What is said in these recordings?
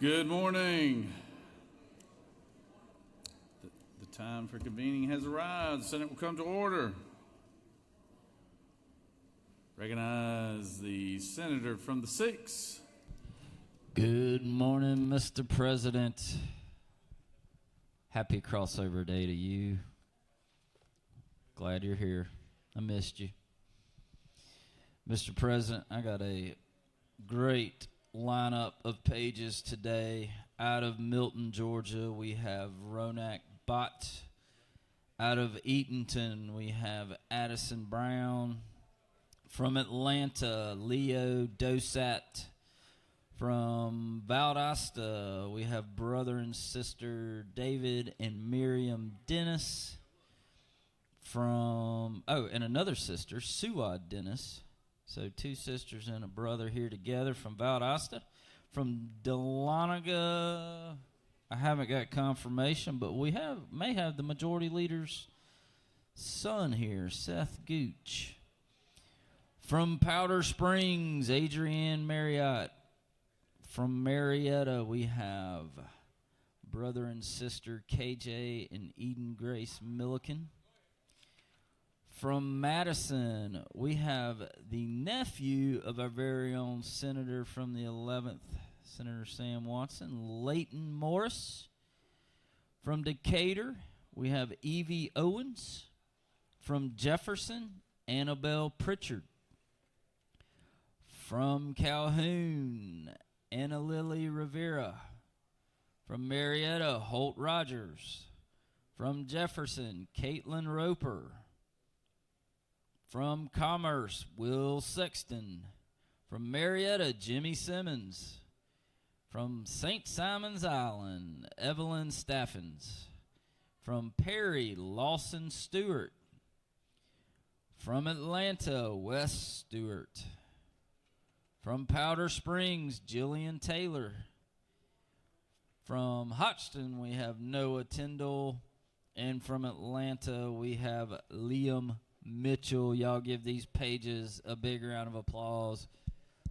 Good morning. The time for convening has arrived. The Senate will come to order. Recognize the senator from the 6th. Good morning, Mr. President. Happy crossover day to you. Glad you're here. I missed you. Mr. President, I got a great lineup of pages today. Out of Milton, Georgia, we have Ronak Bott. Out of Eatonton, we have Addison Brown. From Atlanta, Leo Dosat. From Valdosta, we have brother and sister David and Miriam Dennis. And another sister, Suad Dennis. So 2 sisters and a brother here together from Valdosta. From Dahlonega, I haven't got confirmation, but we may have the majority leader's son here, Seth Gooch. From Powder Springs, Adrienne Marriott. From Marietta, we have brother and sister KJ and Eden Grace Milliken. From Madison, we have the nephew of our very own senator from the 11th, Senator Sam Watson, Leighton Morris. From Decatur, we have Evie Owens. From Jefferson, Annabelle Pritchard. From Calhoun, Anna Lily Rivera. From Marietta, Holt Rogers. From Jefferson, Caitlin Roper. From Commerce, Will Sexton. From Marietta, Jimmy Simmons. From St. Simon's Island, Evelyn Staffens. From Perry, Lawson Stewart. From Atlanta, Wes Stewart. From Powder Springs, Jillian Taylor. From Hodgson, we have Noah Tyndall. And from Atlanta, we have Liam Mitchell. Y'all give these pages a big round of applause.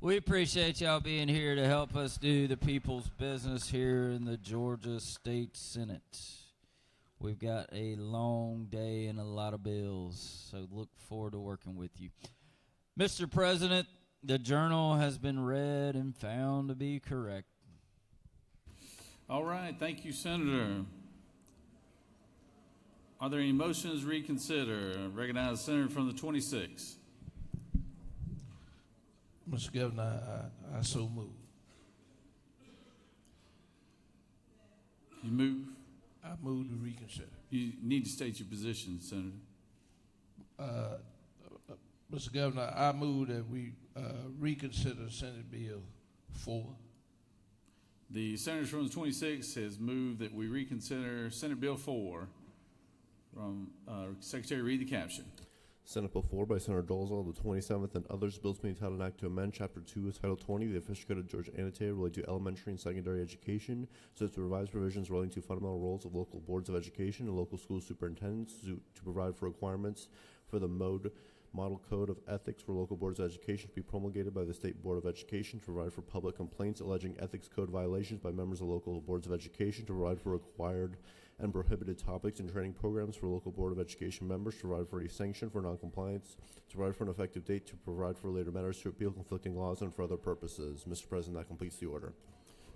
We appreciate y'all being here to help us do the people's business here in the Georgia State Senate. We've got a long day and a lot of bills, so look forward to working with you. Mr. President, the journal has been read and found to be correct. All right. Thank you, Senator. Are there any motions to reconsider? Recognize the senator from the 26th. Mr. Governor, I so move. You move? I move to reconsider. You need to state your position, Senator. Mr. Governor, I move that we reconsider Senate Bill 4. The senator from the 26th has moved that we reconsider Senate Bill 4. From Secretary, read the caption. Senate Bill 4 by Senator Dolezal, the 27th, and others, bills being entitled an act to amend Chapter 2 of Title 20 of the Official Code of Georgia Annotated relating to elementary and secondary education, so as to revise provisions relating to fundamental roles of local boards of education and local school superintendents, to provide for requirements for the Model Code of Ethics for local boards of education to be promulgated by the State Board of Education, to provide for public complaints alleging ethics code violations by members of local boards of education, to provide for required and prohibited topics and training programs for local board of education members, to provide for a sanction for noncompliance, to provide for an effective date, to provide for later matters, to repeal conflicting laws, and for other purposes. Mr. President, that completes the order.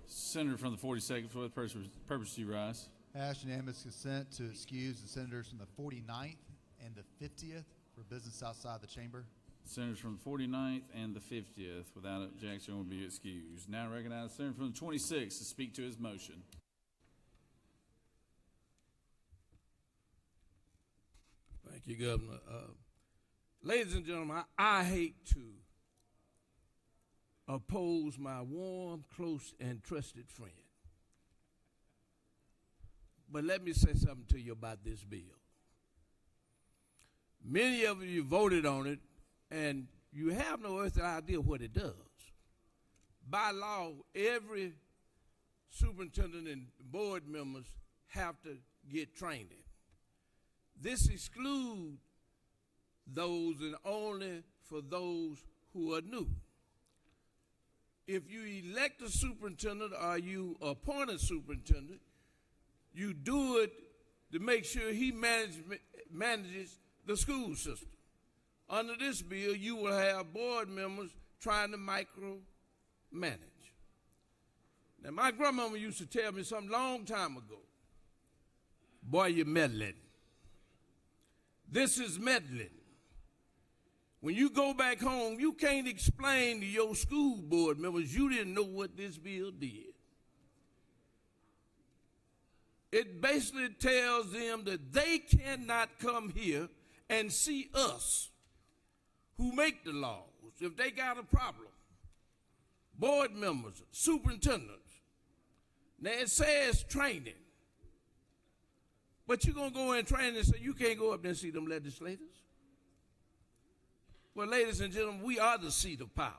Senator from the 42nd, for what purpose do you rise? Ask unanimous consent to excuse the senators from the 49th and the 50th for business outside the chamber. Senators from the 49th and the 50th, without objection, will be excused. Now recognize the senator from the 26th to speak to his motion. Thank you, Governor. Ladies and gentlemen, I hate to oppose my warm, close, and trusted friend. But let me say something to you about this bill. Many of you voted on it, and you have no earthly idea what it does. By law, every superintendent and board members have to get training. This excludes those and only for those who are new. if you elect a superintendent or you appoint a superintendent, you do it to make sure he manages the school system. Under this bill, you will have board members trying to micromanage. Now, my grandmama used to tell me something long time ago. Boy, you're meddling. This is meddling. When you go back home, you can't explain to your school board members you didn't know what this bill did. It basically tells them that they cannot come here and see us who make the laws if they got a problem. Board members, superintendents. Now it says training. But you're going to go in training and say you can't go up there and see them legislators. Well, ladies and gentlemen, we are the seat of power.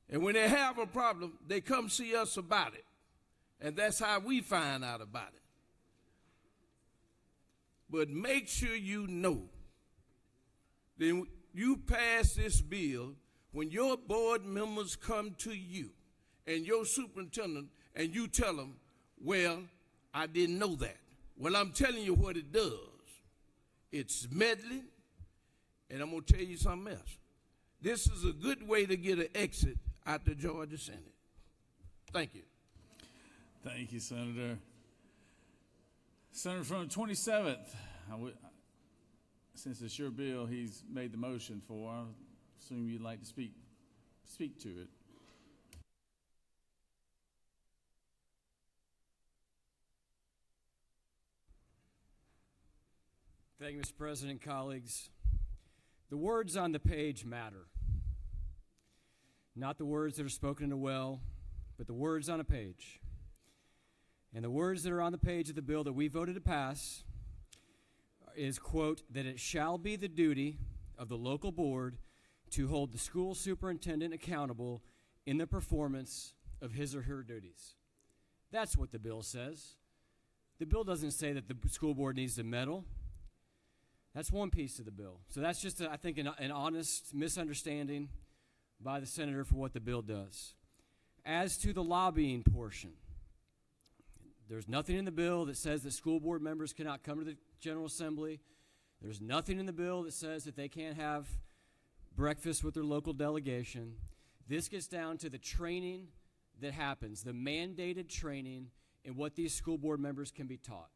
And when they have a problem, they come see us about it. And that's how we find out about it. But make sure you know that you pass this bill when your board members come to you and your superintendent and you tell them, well, I didn't know that. Well, I'm telling you what it does. It's meddling, and I'm going to tell you something else. This is a good way to get an exit out the Georgia Senate. Thank you. Thank you, Senator. Senator from the 27th, since it's your bill he's made the motion for, I assume you'd like to speak to it. Thank you, Mr. President, colleagues. The words on the page matter. Not the words that are spoken in a well, but the words on a page. And the words that are on the page of the bill that we voted to pass is, quote, that it shall be the duty of the local board to hold the school superintendent accountable in the performance of his or her duties. That's what the bill says. The bill doesn't say that the school board needs to meddle. That's one piece of the bill. So that's just, I think, an honest misunderstanding by the senator for what the bill does. As to the lobbying portion, there's nothing in the bill that says that school board members cannot come to the General Assembly. There's nothing in the bill that says that they can't have breakfast with their local delegation. This gets down to the training that happens, the mandated training in what these school board members can be taught.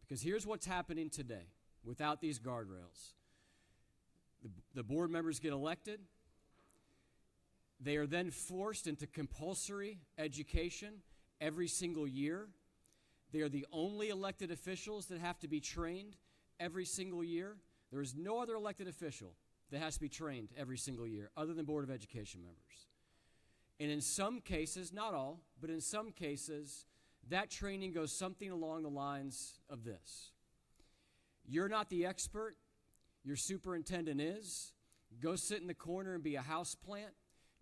Because here's what's happening today without these guardrails. The board members get elected. They are then forced into compulsory education every single year. They are the only elected officials that have to be trained every single year. There is no other elected official that has to be trained every single year other than Board of Education members. And in some cases, not all, but in some cases, that training goes something along the lines of this. You're not the expert. Your superintendent is. Go sit in the corner and be a houseplant.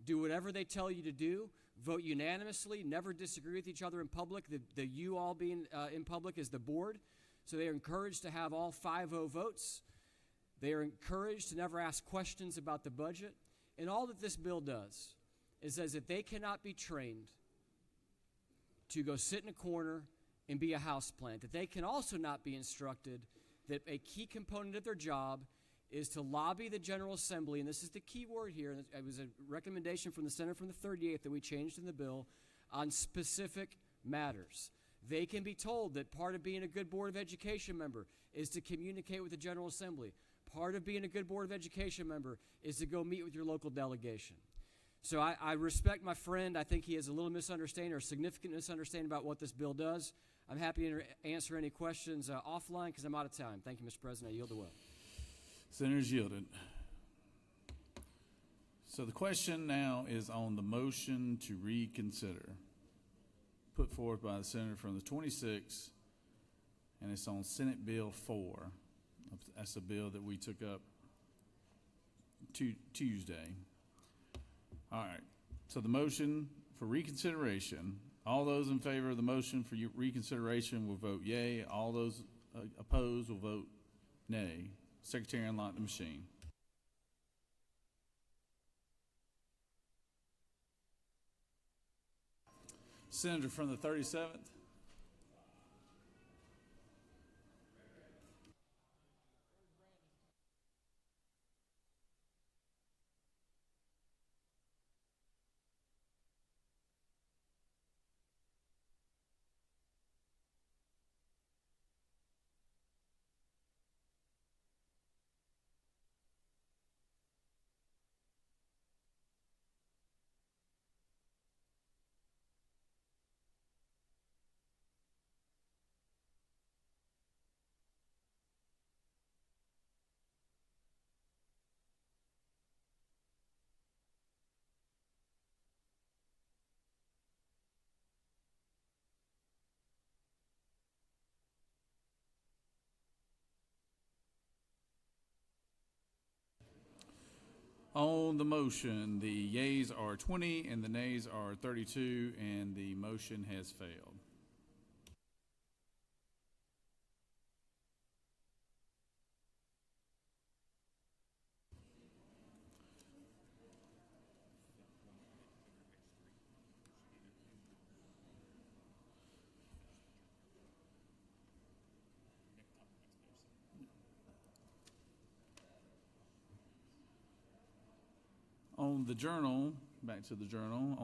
Do whatever they tell you to do. Vote unanimously. Never disagree with each other in public. The you all being in public is the board. So they are encouraged to have all 5-0 votes. They are encouraged to never ask questions about the budget. And all that this bill does is says that they cannot be trained to go sit in a corner and be a houseplant. That they can also not be instructed that a key component of their job is to lobby the General Assembly, and this is the key word here, and it was a recommendation from the Senator from the 38th that we changed in the bill, on specific matters. They can be told that part of being a good Board of Education member is to communicate with the General Assembly. Part of being a good Board of Education member is to go meet with your local delegation. So I respect my friend. I think he has a little misunderstanding or significant misunderstanding about what this bill does. I'm happy to answer any questions offline because I'm out of time. Thank you, Mr. President. I yield the will. Senator's yielded. So the question now is on the motion to reconsider, put forth by the senator from the 26th, and it's on Senate Bill 4. That's the bill that we took up Tuesday. All right. So the motion for reconsideration, all those in favor of the motion for reconsideration will vote yea. All those opposed will vote nay. Secretary, unlock the machine. Senator from the 37th. On the motion, the yeas are 20 and the nays are 32, and the motion has failed. On the journal, back to the journal,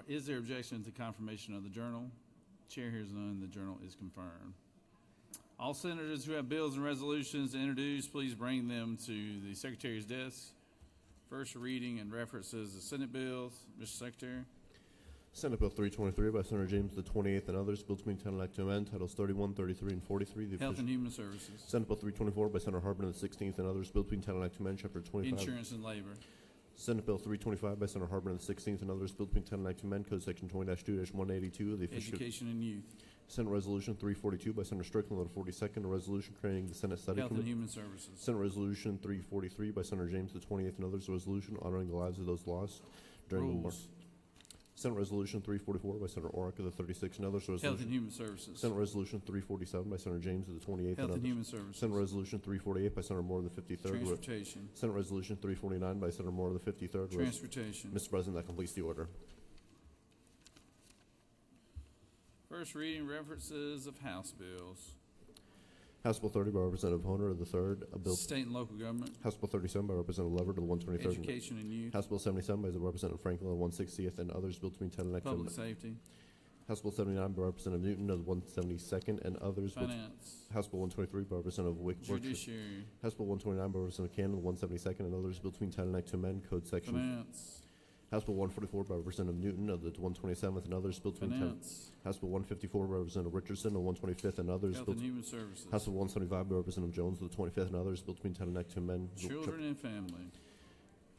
is there objection to confirmation of the journal? Chair hears none, the journal is confirmed. All senators who have bills and resolutions to introduce, please bring them to the Secretary's desk. First reading and references of Senate bills. Mr. Secretary. Senate Bill 323 by Senator James the 28th and others, bill to maintain and act to amend Titles 31, 33, and 43. The Health and Human Services. Senate Bill 324 by Senator Harbin the 16th and others, bill to maintain and act to amend Chapter 25. Insurance and Labor. Senate Bill 325 by Senator Harbin the 16th and others, bill to maintain and act to amend Code Section 20-2-182 of the official. Education and Youth. Senate Resolution 342 by Senator Strickland, the 42nd, a resolution creating the Senate Study Health and Committee. Human Services. Senate Resolution 343 by Senator James the 28th and others, a resolution honoring the lives of those lost during the war. Rules. Senate Resolution 344 by Senator Orrick of the 36th and others, a Health resolution. and Human Services. Senate Resolution 347 by Senator James of the 28th and Health and others. Human Services. Senate Resolution 348 by Senator Moore of the 53rd. Transportation. Senate Resolution 349 by Senator Moore of the 53rd. Transportation. Mr. President, that completes the order. First reading references of House bills. House Bill 30 by Representative Honer of the 3rd. A bill. State and local government. House Bill 37 by Representative Leverett of the 123rd. Education and Youth. House Bill 77 by Representative Franklin of the 160th and others, bill to maintain and act to Public amend. Safety. House Bill 79 by Representative Newton of the 172nd and others. Finance. House Bill 123 by Representative Wickford. Judiciary. House Bill 129 by Representative Cannon, the 172nd and others, bill to maintain and act to amend Code Section. Finance. House Bill 144 by Representative Newton of the 127th and others, bill to maintain. Finance. House Bill 154 by Representative Richardson of the 125th and others. Health Bill and Human Services. House Bill 175 by Representative Jones of the 25th and others, bill to maintain and act to amend. Children and Family.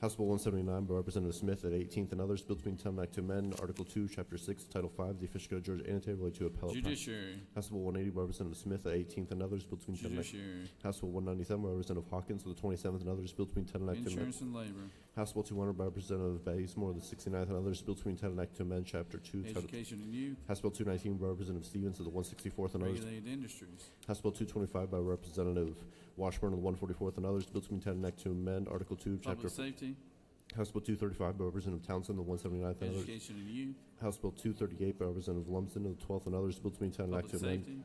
House Bill 179 by Representative Smith at 18th and others, bill to maintain and act to amend Article 2, Chapter 6, Title 5, the official code of Georgia annotated related to appellate. Judiciary. House Bill 180 by Representative Smith at 18th and others, bill to maintain and act. Judiciary. House Bill 197 by Representative Hawkins of the 27th and others, bill to maintain and act to amend. Insurance and Labor. House Bill 200 by Representative Bazemore of the 69th and others, bill to maintain and act to amend Chapter 2. Title. Education and Youth. House Bill 219 by Representative Stevens of the 164th and others. Regulated Industries. House Bill 225 by Representative Washburn of the 144th and others, bill to maintain and act to amend Article 2, Chapter. Public Safety. House Bill 235 by Representative Townsend of the 179th and others. Education and Youth. House Bill 238 by Representative Lumsden of the 12th and others, bill to maintain and act Public to amend. Safety.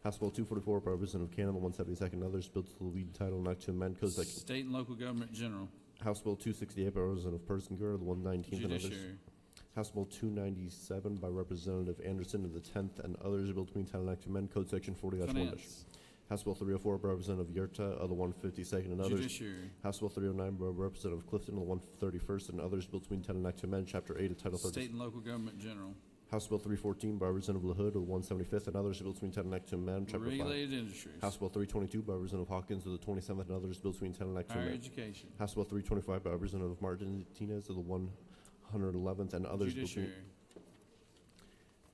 House Bill 244 by Representative Cannon of the 172nd and others, bill to lead title and act to amend Code Section. State and Local Government General. House Bill 268 by Representative Persinger of the 119th and others. Judiciary. House Bill 297 by Representative Anderson of the 10th and others, bill to maintain and act to amend Code Section 40-1. Finance. House Bill 304 by Representative Yurta of the 152nd and others. Judiciary. House Bill 309 by Representative Clifton of the 131st and others, bill to maintain and act to amend Chapter 8 of Title 30. State and Local Government General. House Bill 314 by Representative LaHood of the 175th and others, bill to maintain and act to amend Chapter 5. Regulated Industries. House Bill 322 by Representative Hawkins of the 27th and others, bill to maintain and act to Higher amend. Education. House Bill 325 by Representative Martinez of the 111th and others, bill to Judiciary.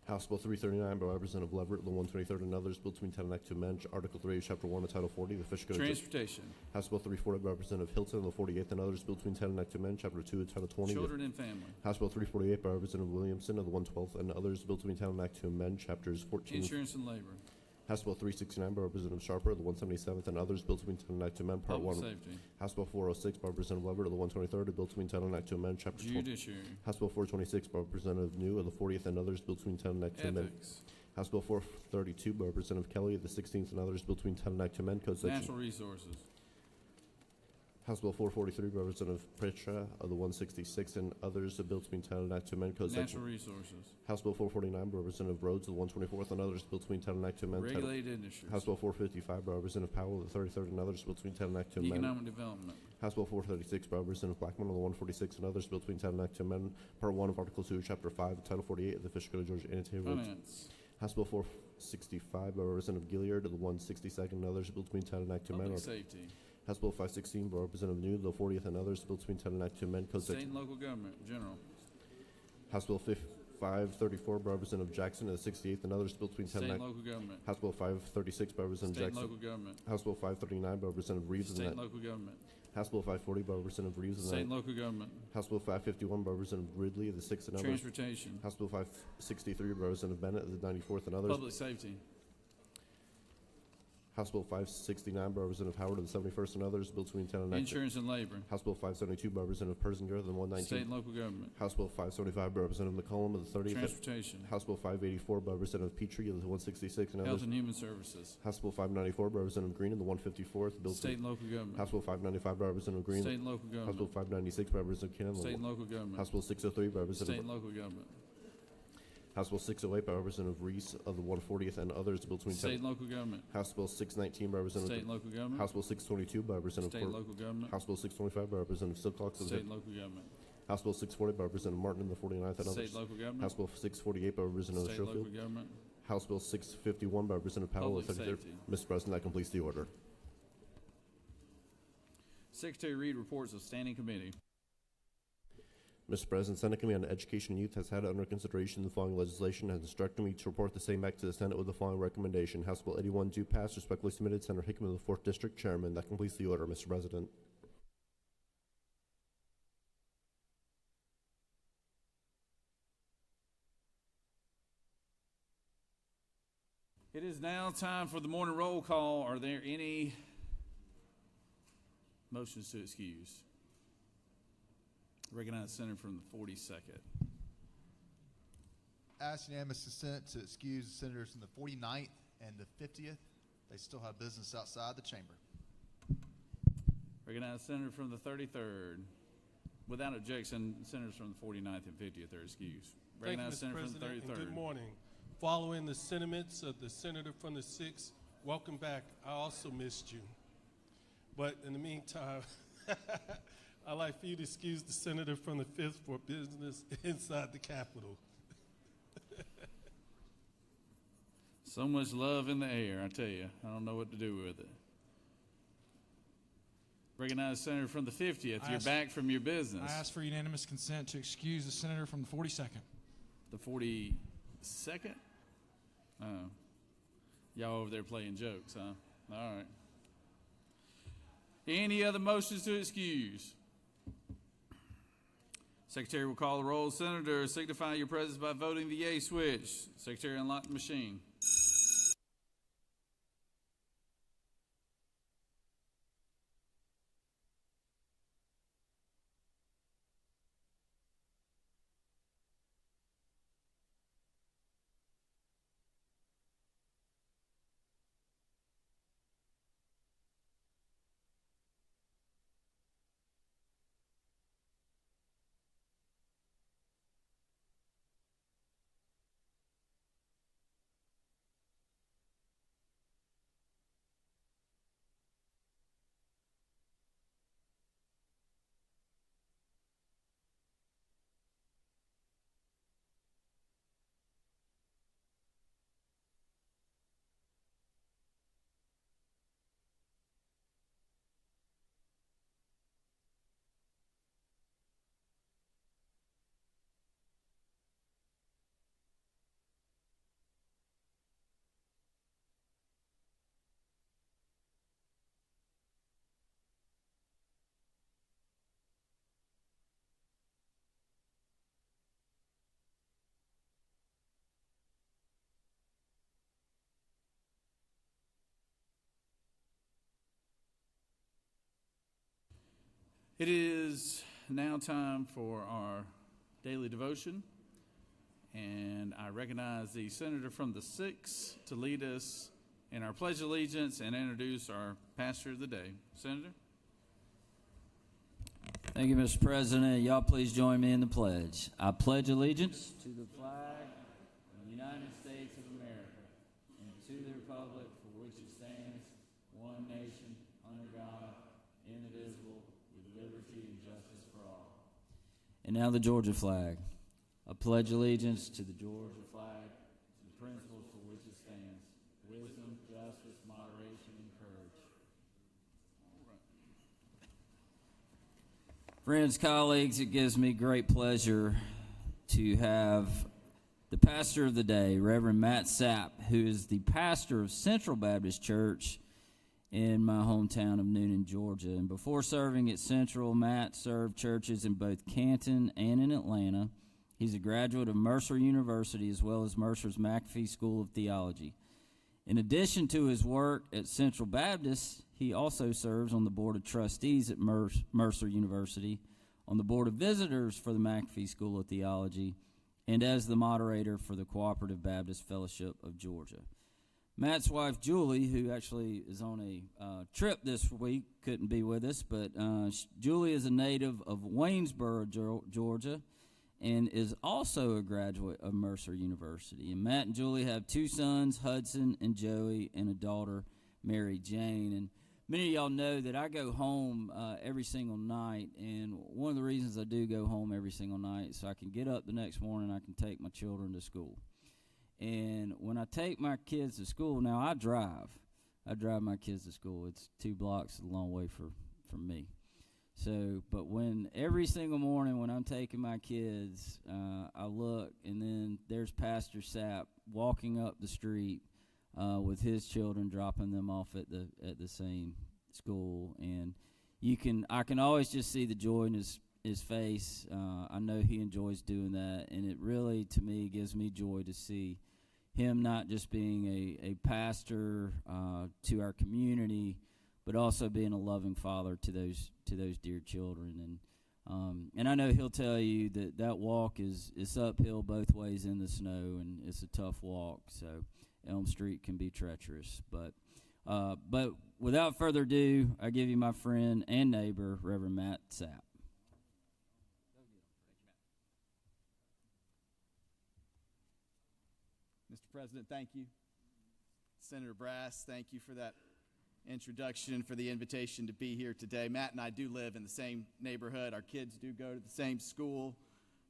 House Bill 339 by Representative Leverett of the 123rd and others, bill to maintain and act to amend Article 3 of Chapter 1 of Title 40, the Fish Code. Transportation. House Bill 340 by Representative Hilton of the 48th and others, bill to maintain and act to amend Chapter 2 of Title 20. Children and Family. House Bill 348 by Representative Williamson of the 112th and others, bill to maintain and act to amend Chapters 14. Insurance and Labor. House Bill 369 by Representative Sharper, the 177th, and others, bill to be entitled an act to amend Part Public 1. Safety. House Bill 406 by Representative Leverett of the 123rd, a bill to be entitled an act to amend Chapter 12. Judiciary. House Bill 426 by Representative New of the 40th, and others, bill to be entitled an act to amend. Ethics. House Bill 432 by Representative Kelly of the 16th, and others, bill to be entitled an act to amend Code Section. Natural Resources. House Bill 443 by Representative Pritchett of the 166th, and others, a bill to be entitled an act to amend Code Section. Natural Resources. House Bill 449 by Representative Rhodes of the 124th, and others, bill to be entitled an act to amend. Regulated Industries. House Bill 455 by Representative Powell of the 33rd, and others, bill to be entitled an act to amend. Economic Development. House Bill 436 by Representative Blackman on the 146th, and others, bill to be entitled an act to amend Part 1 of Article 2, Chapter 5, Title 48 of the Official Code of Georgia Annotated. Finance. House Bill 465 by Representative Gilliard of the 162nd, and others, bill to be entitled an act to amend. Public Safety. House Bill 516 by Representative New of the 40th, and others, bill to be entitled an act to amend Code State Section. and Local Government. General. House Bill 534 by Representative Jackson of the 68th, and others, bill to be State entitled and an act. Local Government. House Bill 536 by Representative State and Jackson. Local Government. House Bill 539 by Representative Reeves of State the and Local Government. House Bill 540 by Representative Reeves of State the and Local Government. House Bill 551 by Representative Ridley of the 6th, and others. Transportation. House Bill 563 by Representative Bennett of the 94th, and others. Public Safety. House Bill 569 by Representative Howard of the 71st, and others, bill to be entitled an act. Insurance and Labor. House Bill 572 by Representative Persinger of the State 119th. and Local Government. House Bill 575 by Representative McCollum of the 30th. Transportation. House Bill 584 by Representative Petrie of the 166th, and Health others. and Human Services. House Bill 594 by Representative Green of the 154th. Bill State to, and Local Government. House Bill 595 by Representative Green. State and Local House Bill Government. 596 by Representative Cannon. State and Local Government. House Bill 603 by State Representative. and Local Government. House Bill 608 by Representative Reese of the 140th, and others, bill to be State entitled. and Local Government. House Bill 619 by State Representative. and Local Government. House Bill 622 by Representative State and Court. Local Government. House Bill 625 by Representative Silcox of the State and Local Government. House Bill 640 by Representative Martin in the 49th, and State others. and Local Government. House Bill 648 by Representative State and Local Schofield. Government. House Bill 651 by Representative Powell. Public of the 33rd. Safety. Mr. President, that completes the order. Secretary read reports of standing committee. Mr. President, Senate Committee on Education and Youth has had under consideration the following legislation and has instructed me to report the same back to the Senate with the following recommendation. House Bill 81 do pass. Respectfully submitted, Senator Hickman of the 4th District Chairman. That completes the order, Mr. President. It is now time for the morning roll call. Are there any motions to excuse? Recognize the senator from the 42nd. Ask unanimous consent to excuse the senators from the 49th and the 50th. They still have business outside the chamber. Recognize the senator from the 33rd. Without objection, senators from the 49th and 50th are excused. Thank you, Recognize the Mr. senator from the President, 33rd. and good morning. Following the sentiments of the senator from the 6th, welcome back. I also missed you. But in the meantime, I'd like for you to excuse the senator from the 5th for business inside the Capitol. So much love in the air, I tell you. I don't know what to do with it. Recognize the senator from the 50th. You're back from your business. I ask for unanimous consent to excuse the senator from the 42nd. The 42nd? Oh. Y'all over there playing jokes, huh? All right. Any other motions to excuse? Secretary will call the roll. Senator, signify your presence by voting the yay switch. Secretary, unlock the machine. It is now time for our daily devotion, and I recognize the senator from the 6th to lead us in our Pledge of Allegiance and introduce our pastor of the day. Senator? Thank you, Mr. President. Y'all please join me in the pledge. I pledge allegiance to the flag of the United States of America and to the republic for which it stands, one nation, under God, indivisible, with liberty and justice for all. And now the Georgia flag. I pledge allegiance to the Georgia flag, to the principles for which it stands, wisdom, justice, moderation, and courage. Friends, colleagues, it gives me great pleasure to have the pastor of the day, Reverend Matt Sapp, who is the pastor of Central Baptist Church in my hometown of Noonan, Georgia. And before serving at Central, Matt served churches in both Canton and in Atlanta. He's a graduate of Mercer University as well as Mercer's McAfee School of Theology. In addition to his work at Central Baptist, he also serves on the Board of Trustees at Mercer University, on the Board of Visitors for the McAfee School of Theology, and as the moderator for the Cooperative Baptist Fellowship of Georgia. Matt's wife, Julie, who actually is on a trip this week, couldn't be with us, but Julie is a native of Waynesboro, Georgia, and is also a graduate of Mercer University. And Matt and Julie have 2 sons, Hudson and Joey, and a daughter, Mary Jane. And many of y'all know that I go home every single night, and one of the reasons I do go home every single night is so I can get up the next morning and I can take my children to school. And when I take my kids to school, now I drive my kids to school. It's 2 blocks, a long way for me. So, but when every single morning when I'm taking my kids, I look, and then there's Pastor Sapp walking up the street with his children, dropping them off at the same school, and I can always just see the joy in his face. I know he enjoys doing that, and it really, to me, gives me joy to see him not just being a pastor to our community, but also being a loving father to those dear children. And I know he'll tell you that walk is uphill both ways in the snow, and it's a tough walk. So Elm Street can be treacherous. But without further ado, I give you my friend and neighbor, Reverend Matt Sapp. Mr. President, thank you. Senator Brass, thank you for that introduction, for the invitation to be here today. Matt and I do live in the same neighborhood. Our kids do go to the same school.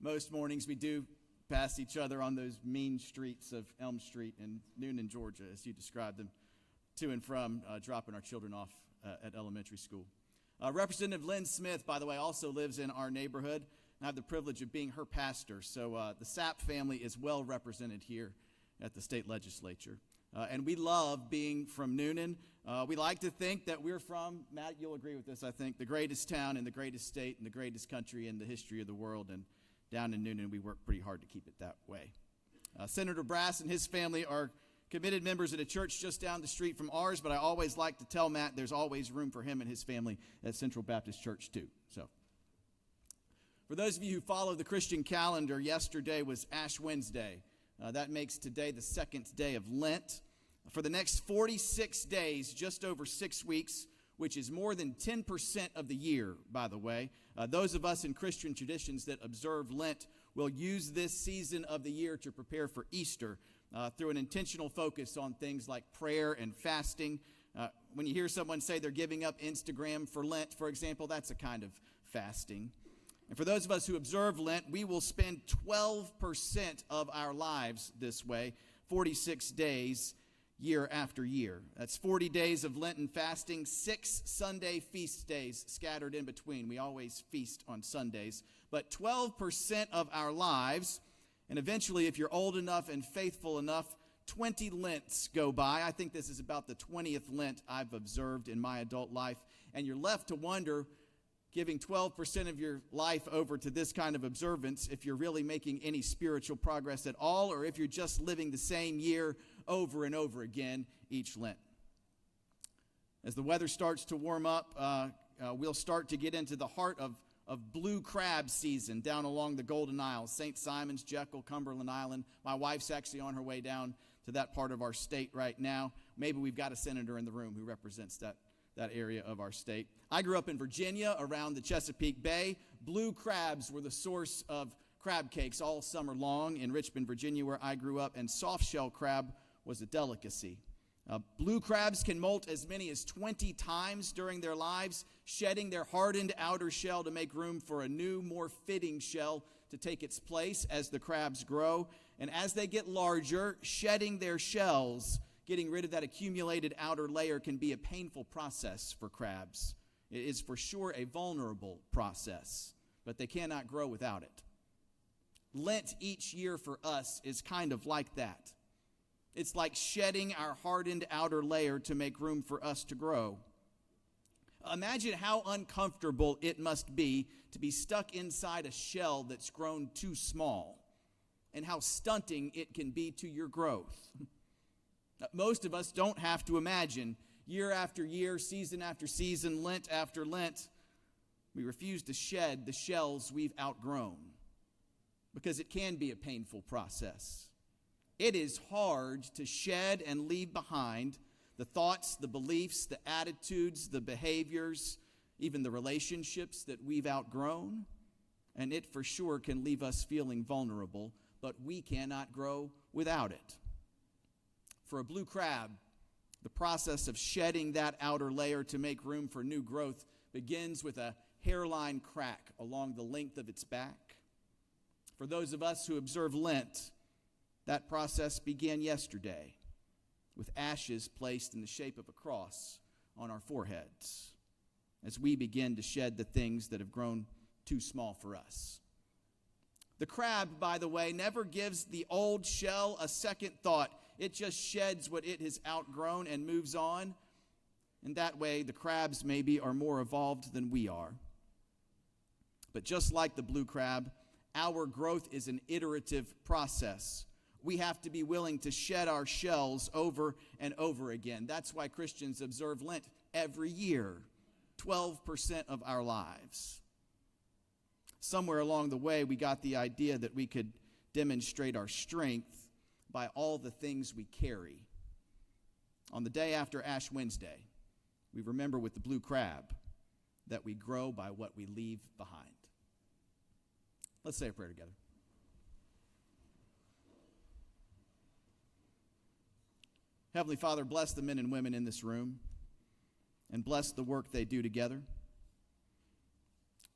Most mornings we do pass each other on those mean streets of Elm Street in Noonan, Georgia, as you described them, to and from dropping our children off at elementary school. Representative Lynn Smith, by the way, also lives in our neighborhood. I have the privilege of being her pastor, so the Sapp family is well represented here at the state legislature. And we love being from Noonan. We like to think that we're from, Matt, you'll agree with this, I think, the greatest town in the greatest state in the greatest country in the history of the world. And down in Noonan, we work pretty hard to keep it that way. Senator Brass and his family are committed members at a church just down the street from ours, but I always like to tell Matt there's always room for him and his family at Central Baptist Church too. So, for those of you who follow the Christian calendar, yesterday was Ash Wednesday. That makes today the 2nd day of Lent. For the next 46 days, just over 6 weeks, which is more than 10% of the year, by the way, those of us in Christian traditions that observe Lent will use this season of the year to prepare for Easter through an intentional focus on things like prayer and fasting. When you hear someone say they're giving up Instagram for Lent, for example, that's a kind of fasting. And for those of us who observe Lent, we will spend 12% of our lives this way, 46 days, year after year. That's 40 days of Lenten fasting, 6 Sunday feast days scattered in between. We always feast on Sundays. But 12% of our lives, and eventually, if you're old enough and faithful enough, 20 Lents go by. I think this is about the 20th Lent I've observed in my adult life. And you're left to wonder, giving 12% of your life over to this kind of observance, if you're really making any spiritual progress at all, or if you're just living the same year over and over again each Lent. As the weather starts to warm up, we'll start to get into the heart of blue crab season down along the Golden Isle, St. Simons, Jekyll, Cumberland Island. My wife's actually on her way down to that part of our state right now. Maybe we've got a senator in the room who represents that area of our state. I grew up in Virginia around the Chesapeake Bay. Blue crabs were the source of crab cakes all summer long in Richmond, Virginia, where I grew up, and soft-shell crab was a delicacy. Blue crabs can molt as many as 20 times during their lives, shedding their hardened outer shell to make room for a new, more fitting shell to take its place as the crabs grow. And as they get larger, shedding their shells, getting rid of that accumulated outer layer, can be a painful process for crabs. It is for sure a vulnerable process, but they cannot grow without it. Lent each year for us is kind of like that. It's like shedding our hardened outer layer to make room for us to grow. Imagine how uncomfortable it must be to be stuck inside a shell that's grown too small, and how stunting it can be to your growth. Most of us don't have to imagine. Year after year, season after season, Lent after Lent, we refuse to shed the shells we've outgrown, because it can be a painful process. It is hard to shed and leave behind the thoughts, the beliefs, the attitudes, the behaviors, even the relationships that we've outgrown. And it for sure can leave us feeling vulnerable, but we cannot grow without it. For a blue crab, the process of shedding that outer layer to make room for new growth begins with a hairline crack along the length of its back. For those of us who observe Lent, that process began yesterday with ashes placed in the shape of a cross on our foreheads as we begin to shed the things that have grown too small for us. The crab, by the way, never gives the old shell a second thought. It just sheds what it has outgrown and moves on. In that way, the crabs maybe are more evolved than we are. But just like the blue crab, our growth is an iterative process. We have to be willing to shed our shells over and over again. That's why Christians observe Lent every year, 12% of our lives. Somewhere along the way, we got the idea that we could demonstrate our strength by all the things we carry. On the day after Ash Wednesday, we remember with the blue crab that we grow by what we leave behind. Let's say a prayer together. Heavenly Father, bless the men and women in this room and bless the work they do together.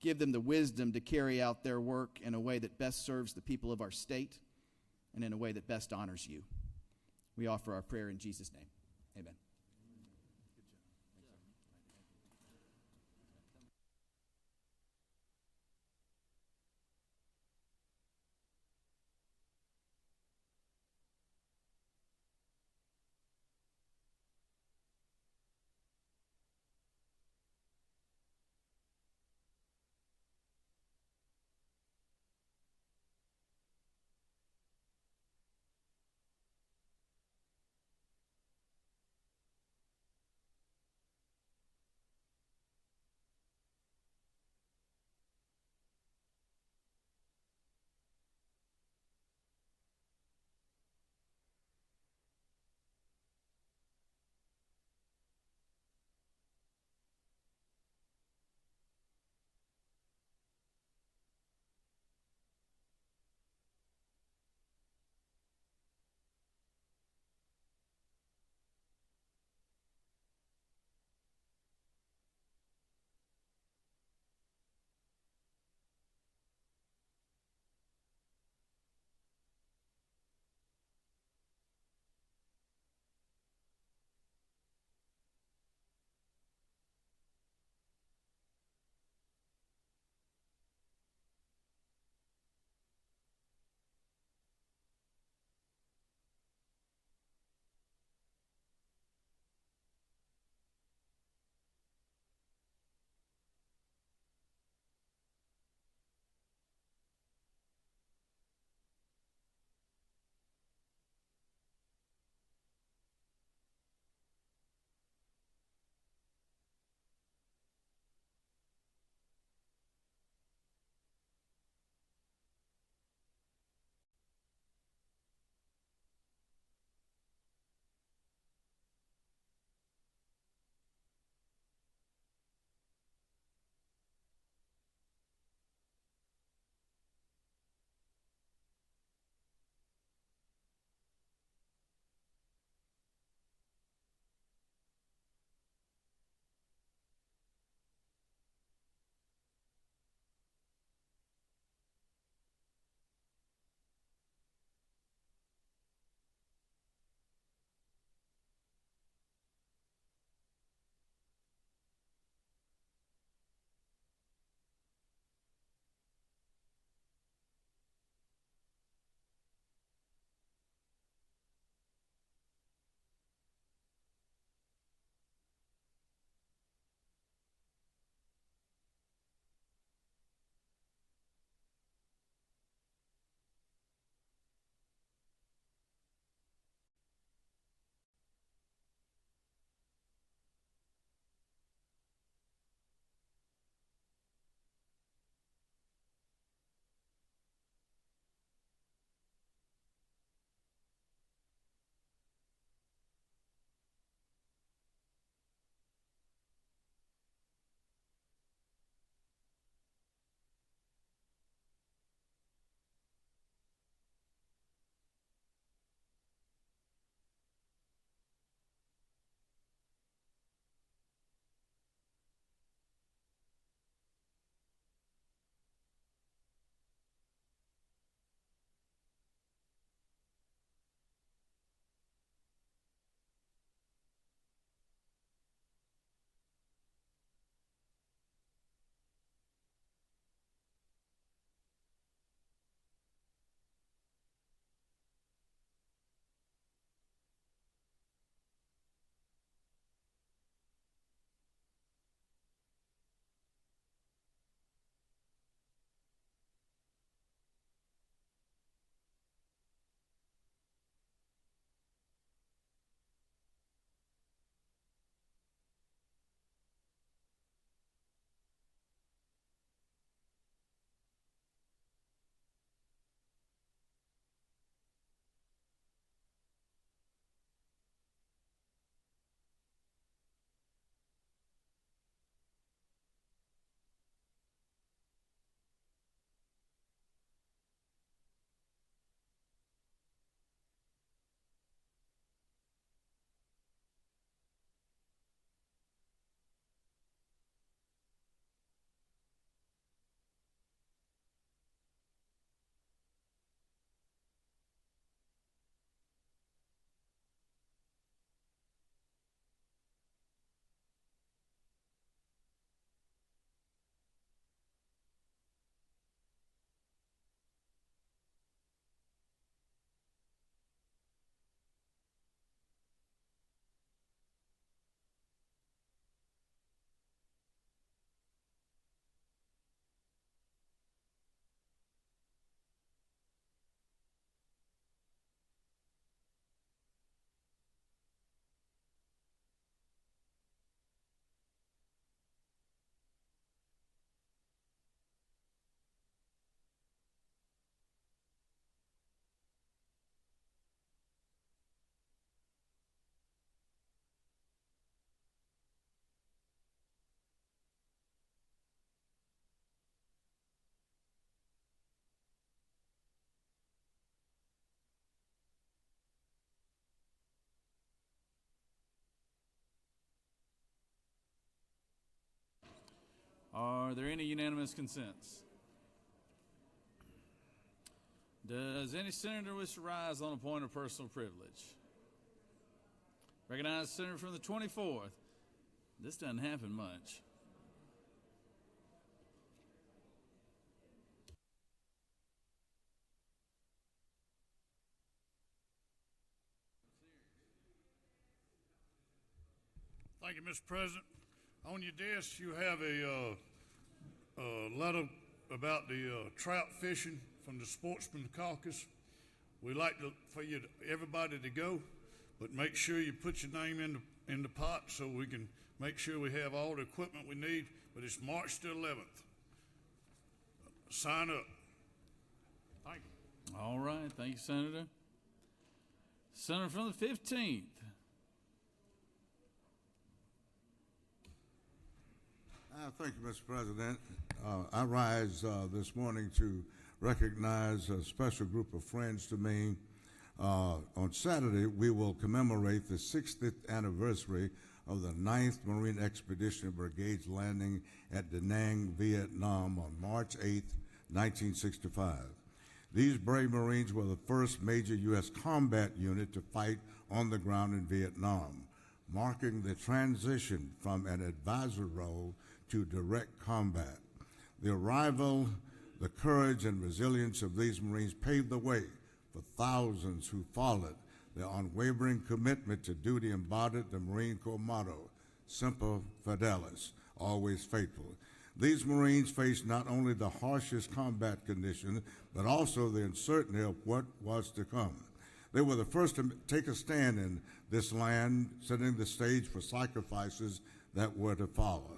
Give them the wisdom to carry out their work in a way that best serves the people of our state and in a way that best honors you. We offer our prayer in Jesus' name. Amen. Are there any unanimous consents? Does any senator wish to rise on a point of personal privilege? Recognize the senator from the 24th. This doesn't happen much. Thank you, Mr. President. On your desk, you have a letter about the trout fishing from the Sportsman Caucus. We'd like for everybody to go, but make sure you put your name in the pot so we can make sure we have all the equipment we need. But it's March the 11th. Sign up. Thank you. All right. Thank you, Senator. Senator from the 15th. Thank you, Mr. President. I rise this morning to recognize a special group of friends to me. On Saturday, we will commemorate the 60th anniversary of the 9th Marine Expeditionary Brigade's landing at Da Nang, Vietnam on March 8, 1965. These brave Marines were the first major U.S. combat unit to fight on the ground in Vietnam, marking the transition from an advisor role to direct combat. The arrival, the courage and resilience of these Marines paved the way for thousands who followed. Their unwavering commitment to duty embodied the Marine Corps motto, Semper Fidelis, always faithful. These Marines faced not only the harshest combat conditions, but also the uncertainty of what was to come. They were the first to take a stand in this land, setting the stage for sacrifices that were to follow.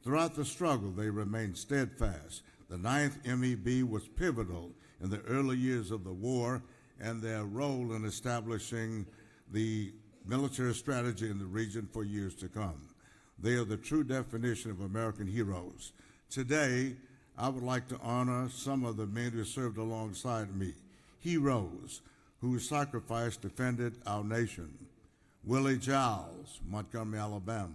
Throughout the struggle, they remained steadfast. The 9th MEB was pivotal in the early years of the war and their role in establishing the military strategy in the region for years to come. They are the true definition of American heroes. Today, I would like to honor some of the men who served alongside me, heroes whose sacrifice defended our nation. Willie Giles, Montgomery, Alabama.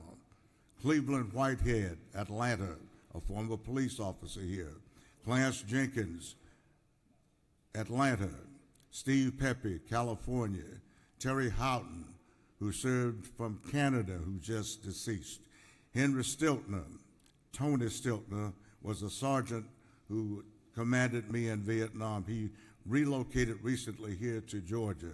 Cleveland Whitehead, Atlanta, a former police officer here. Clarence Jenkins, Atlanta. Steve Pepe, California. Terry Houghton, who served from Canada, who just deceased. Henry Stiltner, Tony Stiltner, was a sergeant who commanded me in Vietnam. He relocated recently here to Georgia.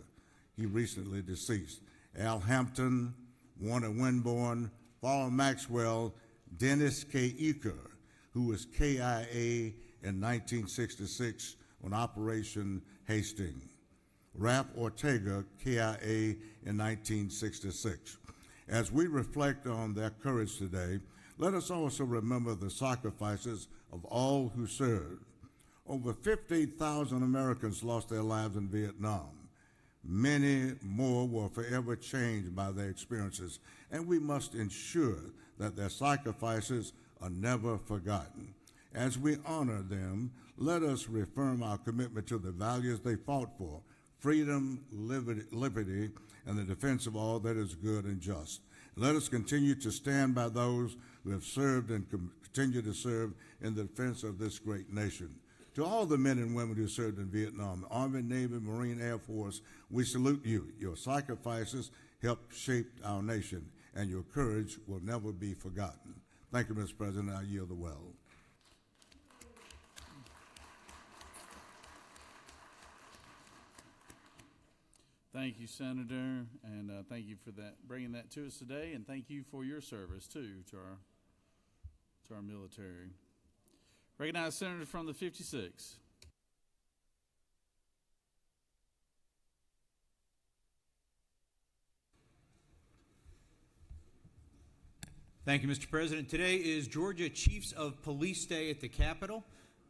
He recently deceased. Al Hampton, Warner Winborn, Paul Maxwell, Dennis K. Eaker, who was KIA in 1966 on Operation Hastings. Ralph Ortega, KIA in 1966. As we reflect on their courage today, let us also remember the sacrifices of all who served. Over 50,000 Americans lost their lives in Vietnam. Many more were forever changed by their experiences, and we must ensure that their sacrifices are never forgotten. As we honor them, let us reaffirm our commitment to the values they fought for: freedom, liberty, and the defense of all that is good and just. Let us continue to stand by those who have served and continue to serve in the defense of this great nation. To all the men and women who served in Vietnam, Army, Navy, Marine, Air Force, we salute you. Your sacrifices helped shape our nation, and your courage will never be forgotten. Thank you, Mr. President. I yield the well. Thank you, Senator, and thank you for bringing that to us today, and thank you for your service too to our military. Recognize Senator from the 56. Thank you, Mr. President. Today is Georgia Chiefs of Police Day at the Capitol.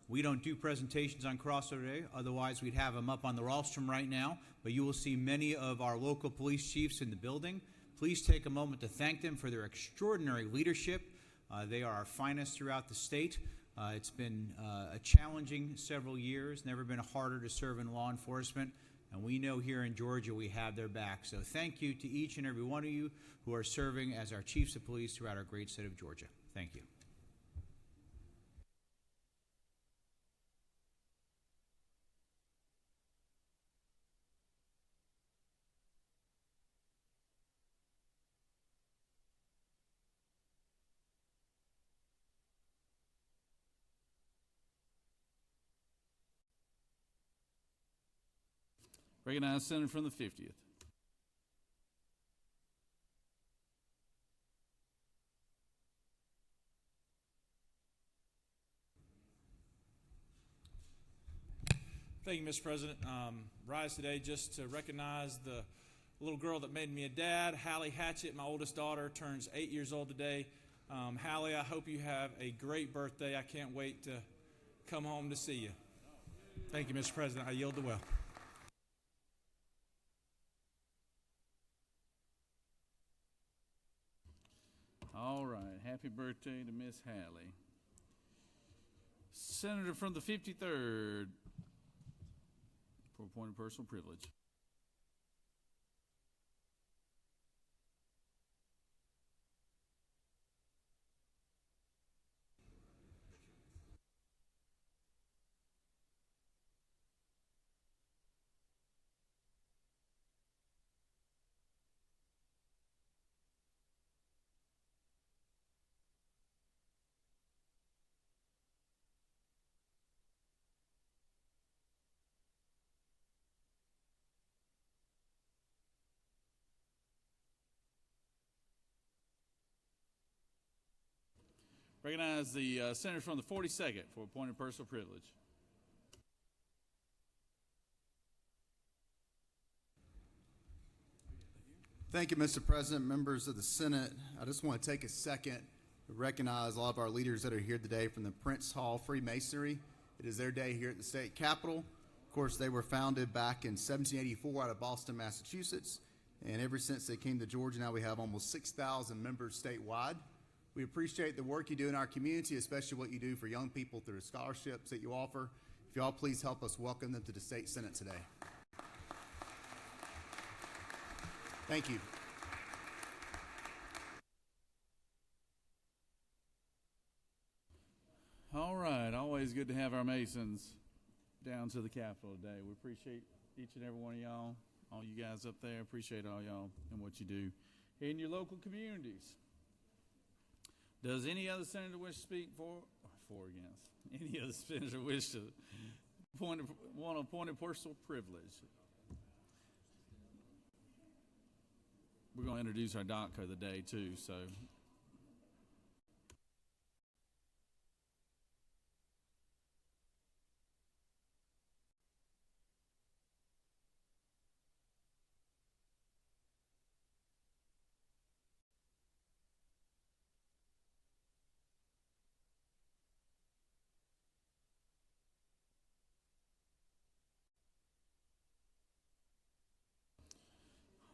We don't do presentations on Crossover Day, otherwise we'd have them up on the rostrum right now, but you will see many of our local police chiefs in the building. Please take a moment to thank them for their extraordinary leadership. They are our finest throughout the state. It's been a challenging several years, never been harder to serve in law enforcement, and we know here in Georgia we have their back. So thank you to each and every one of you who are serving as our chiefs of police throughout our great state of Georgia. Thank you. Recognize Senator from the 50th. Thank you, Mr. President. Rise today just to recognize the little girl that made me a dad, Hallie Hatchett. My oldest daughter turns 8 years old today. Hallie, I hope you have a great birthday. I can't wait to come home to see you. Thank you, Mr. President. I yield the well. All right. Happy birthday to Miss Hallie. Senator from the 53rd. For a point of personal privilege. Recognize the senator from the 42nd for a point of personal privilege. Thank you, Mr. President, members of the Senate. I just want to take a second to recognize all of our leaders that are here today from the Prince Hall Freemasonry. It is their day here at the state capitol. Of course, they were founded back in 1784 out of Boston, Massachusetts, and ever since they came to Georgia, now we have almost 6,000 members statewide. We appreciate the work you do in our community, especially what you do for young people through the scholarships that you offer. If you all please help us welcome them to the State Senate today. Thank you. All right. Always good to have our Masons down to the Capitol today. We appreciate each and every one of y'all, all you guys up there. Appreciate all y'all and what you do in your local communities. Does any other senator wish to speak for or against? Any other senator wish to want a point of personal privilege? We're going to introduce our doctor of the day, too, so.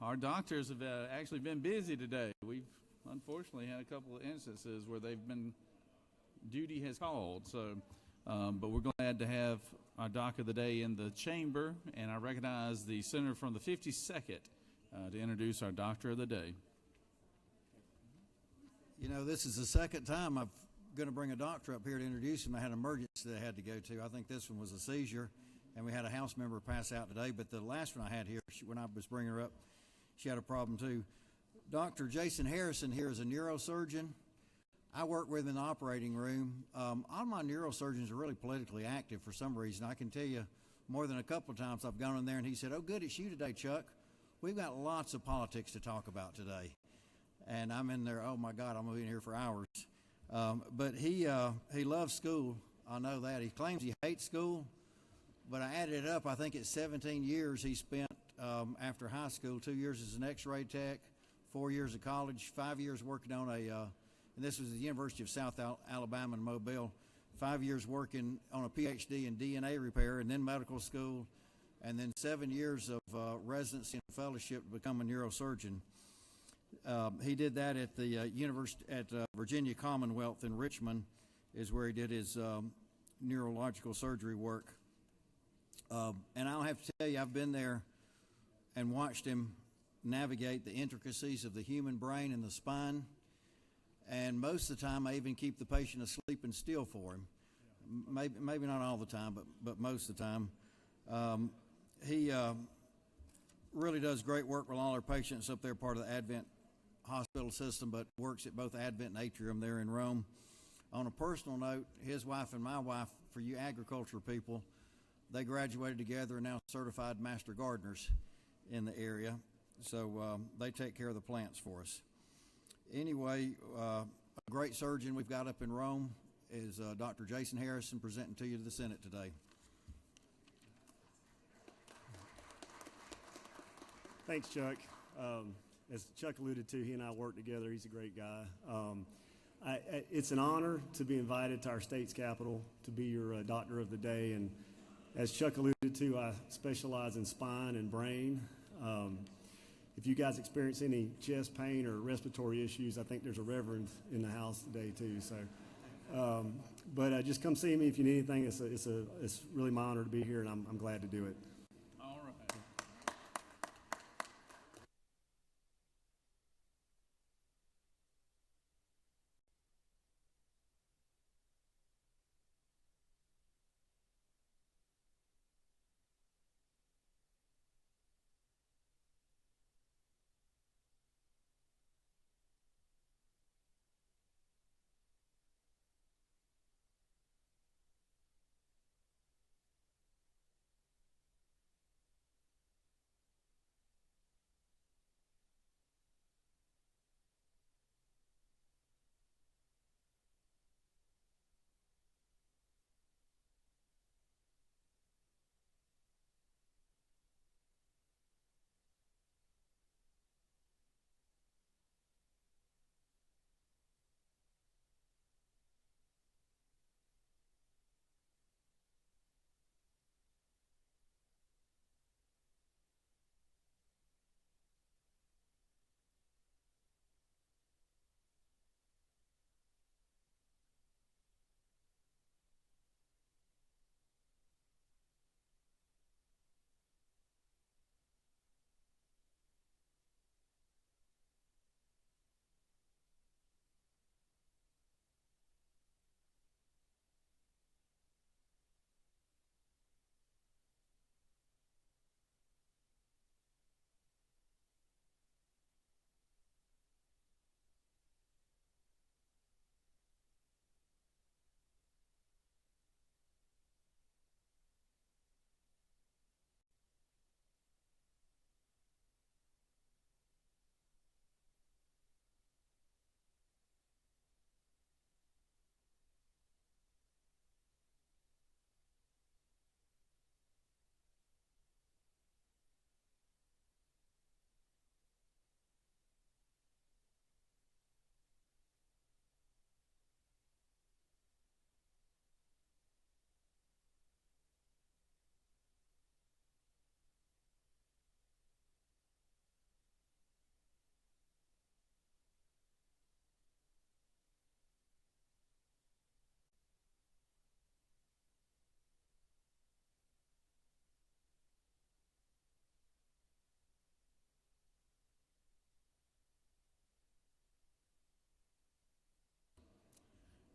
Our doctors have actually been busy today. We've unfortunately had a couple of instances where duty has called. So, but we're glad to have our doc of the day in the chamber, and I recognize the senator from the 52nd to introduce our doctor of the day. You know, this is the second time I'm going to bring a doctor up here to introduce him. I had an emergency that I had to go to. I think this one was a seizure, and we had a House member pass out today. But the last one I had here, when I was bringing her up, she had a problem too. Dr. Jason Harrison here is a neurosurgeon. I work with him in the operating room. All my neurosurgeons are really politically active for some reason. I can tell you more than a couple of times I've gone in there and he said, "Oh, good, it's you today, Chuck. We've got lots of politics to talk about today." And I'm in there, oh my God, I'm going to be in here for hours. But he loves school. I know that. He claims he hates school, but I added it up. I think it's 17 years he spent after high school, 2 years as an x-ray tech, 4 years of college, 5 years working on and this was the University of South Alabama in Mobile, 5 years working on a PhD in DNA repair, and then medical school, and then 7 years of residency and fellowship to become a neurosurgeon. He did that at the University at Virginia Commonwealth in Richmond, is where he did his neurological surgery work. And I'll have to tell you, I've been there and watched him navigate the intricacies of the human brain and the spine. And most of the time, I even keep the patient asleep and still for him. Maybe not all the time, but most of the time. He really does great work with all our patients up there, part of the Advent hospital system, but works at both Advent and Atrium there in Rome. On a personal note, his wife and my wife, for you agriculture people, they graduated together and now certified master gardeners in the area. So they take care of the plants for us. Anyway, a great surgeon we've got up in Rome is Dr. Jason Harrison, presenting to you to the Senate today. Thanks, Chuck. As Chuck alluded to, he and I work together. He's a great guy. It's an honor to be invited to our state's capital to be your doctor of the day. And as Chuck alluded to, I specialize in spine and brain. If you guys experience any chest pain or respiratory issues, I think there's a reverend in the house today too. So, but just come see me if you need anything. It's really my honor to be here, and I'm glad to do it. All right.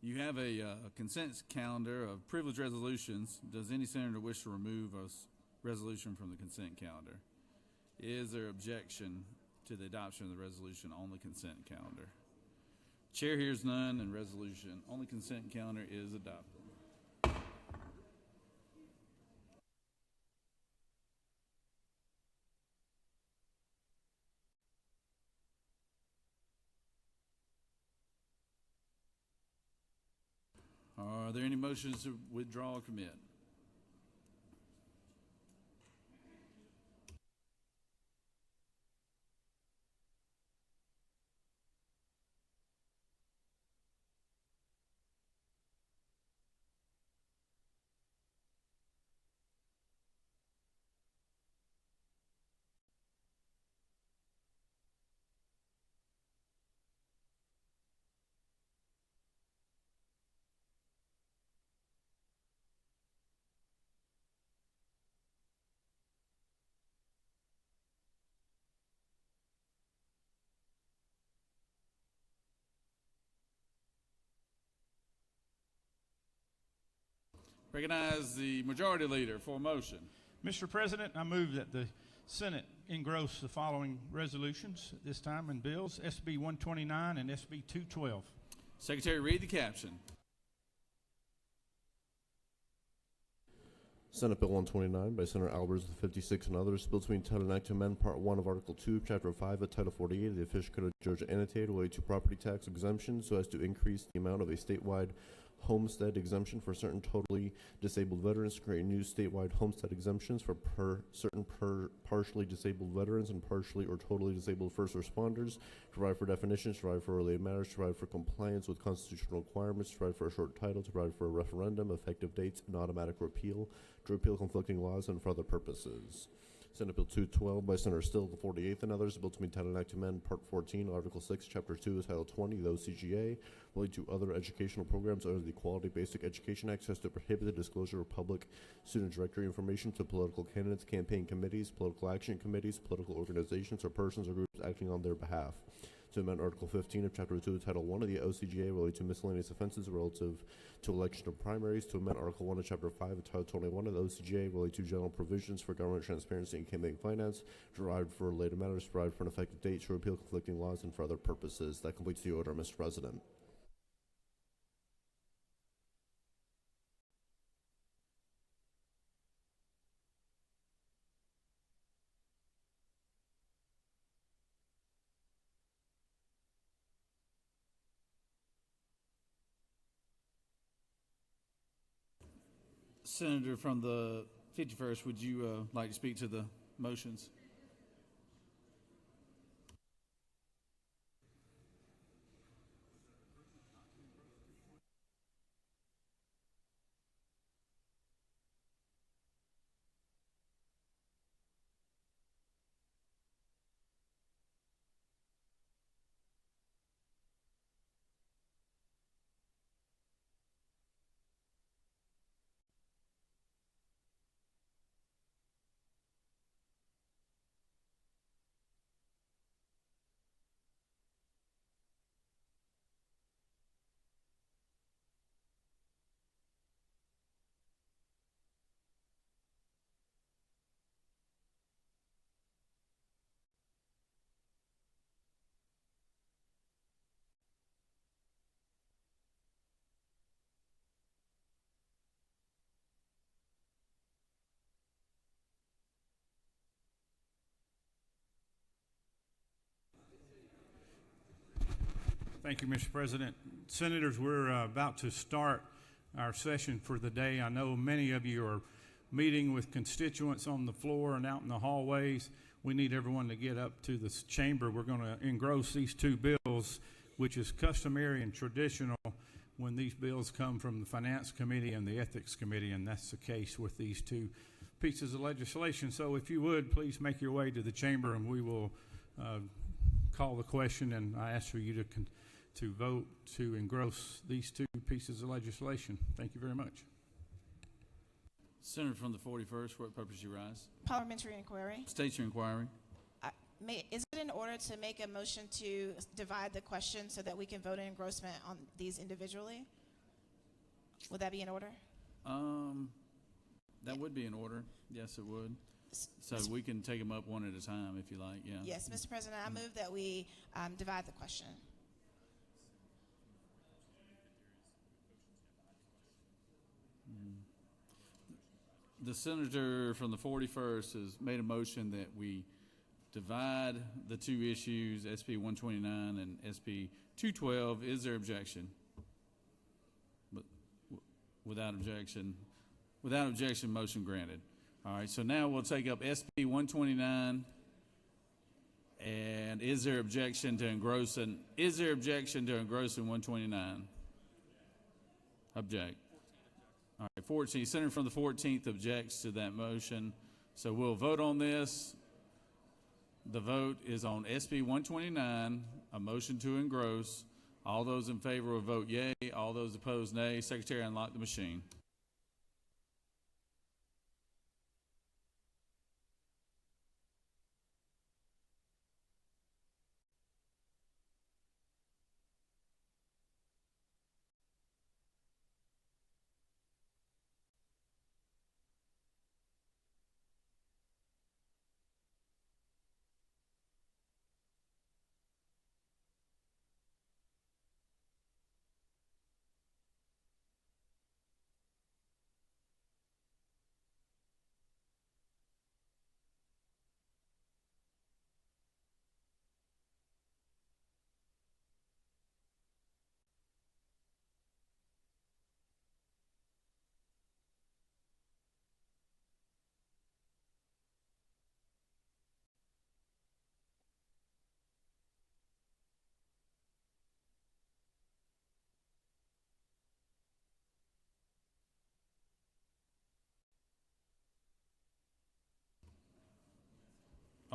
You have a consent calendar of privilege resolutions. Does any senator wish to remove a resolution from the consent calendar? Is there objection to the adoption of the resolution on the consent calendar? Chair hears none, and resolution on the consent calendar is adopted. Are there any motions to withdraw or commit? Recognize the majority leader for a motion. Mr. President, I move that the Senate engross the following resolutions at this time and bills, SB 129 and SB 212. Secretary, read the caption. Senate Bill 129 by Senator Albers with 56 and others. Bill to be entitled an act to amend Part 1 of Article 2 of Chapter 5 of Title 48 of the Official Code of Georgia annotated related to property tax exemption so as to increase the amount of a statewide homestead exemption for certain totally disabled veterans, to create new statewide homestead exemptions for certain partially disabled veterans and partially or totally disabled first responders, provide for definitions, provide for related matters, provide for compliance with constitutional requirements, provide for a short title, to provide for a referendum, effective dates, and automatic repeal, to repeal conflicting laws, and for other purposes. Senate Bill 212 by Senator Still, the 48th, and others. A bill to be entitled an act to amend Part 14, Article 6, Chapter 2, Title 20 of the OCGA, related to other educational programs under the Quality Basic Education Act, as to prohibit the disclosure of public student directory information to political candidates, campaign committees, political action committees, political organizations, or persons or groups acting on their behalf. To amend Article 15 of Chapter 2 of Title 1 of the OCGA related to miscellaneous offenses relative to election of primaries. To amend Article 1 of Chapter 5 of Title 21 of the OCGA related to general provisions for government transparency and campaign finance, derived for related matters, provide for an effective date, to repeal conflicting laws, and for other purposes. That completes the order, Mr. President. Senator from the 51st, would you like to speak to the motions? Thank you, Mr. President. Senators, we're about to start our session for the day. I know many of you are meeting with constituents on the floor and out in the hallways. We need everyone to get up to the chamber. We're going to engross these two bills, which is customary and traditional when these bills come from the Finance Committee and the Ethics Committee, and that's the case with these two pieces of legislation. So if you would, please make your way to the chamber, and we will call the question, and I ask for you to vote to engross these two pieces of legislation. Thank you very much. Senator from the 41st, for what purpose you rise? Parliamentary inquiry. State your inquiry. Is it in order to make a motion to divide the question so that we can vote in engrossment on these individually? Would that be in order? That would be in order. Yes, it would. So we can take them up one at a time if you like, yeah. Yes, Mr. President, I move that we divide the question. The senator from the 41st has made a motion that we divide the two issues, SB 129 and SB 212. Is there objection? Without objection, motion granted. All right, so now we'll take up SB 129. And is there objection to engrossing? Is there objection to engrossing 129? Object. All right, 14. Senator from the 14th objects to that motion. So we'll vote on this. The vote is on SB 129, a motion to engross. All those in favor will vote yea. All those opposed, nay. Secretary, unlock the machine.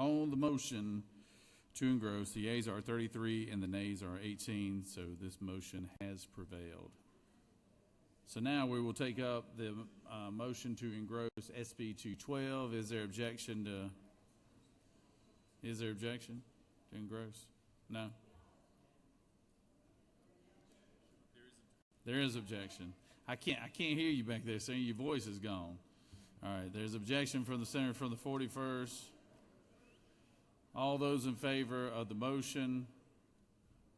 On the motion to engross, the yeas are 33 and the nays are 18, so this motion has prevailed. So now we will take up the motion to engross SB 212. Is there objection to engross? No? There is objection. I can't hear you back there, sir. Your voice is gone. All right, there's objection from the senator from the 41st. All those in favor of the motion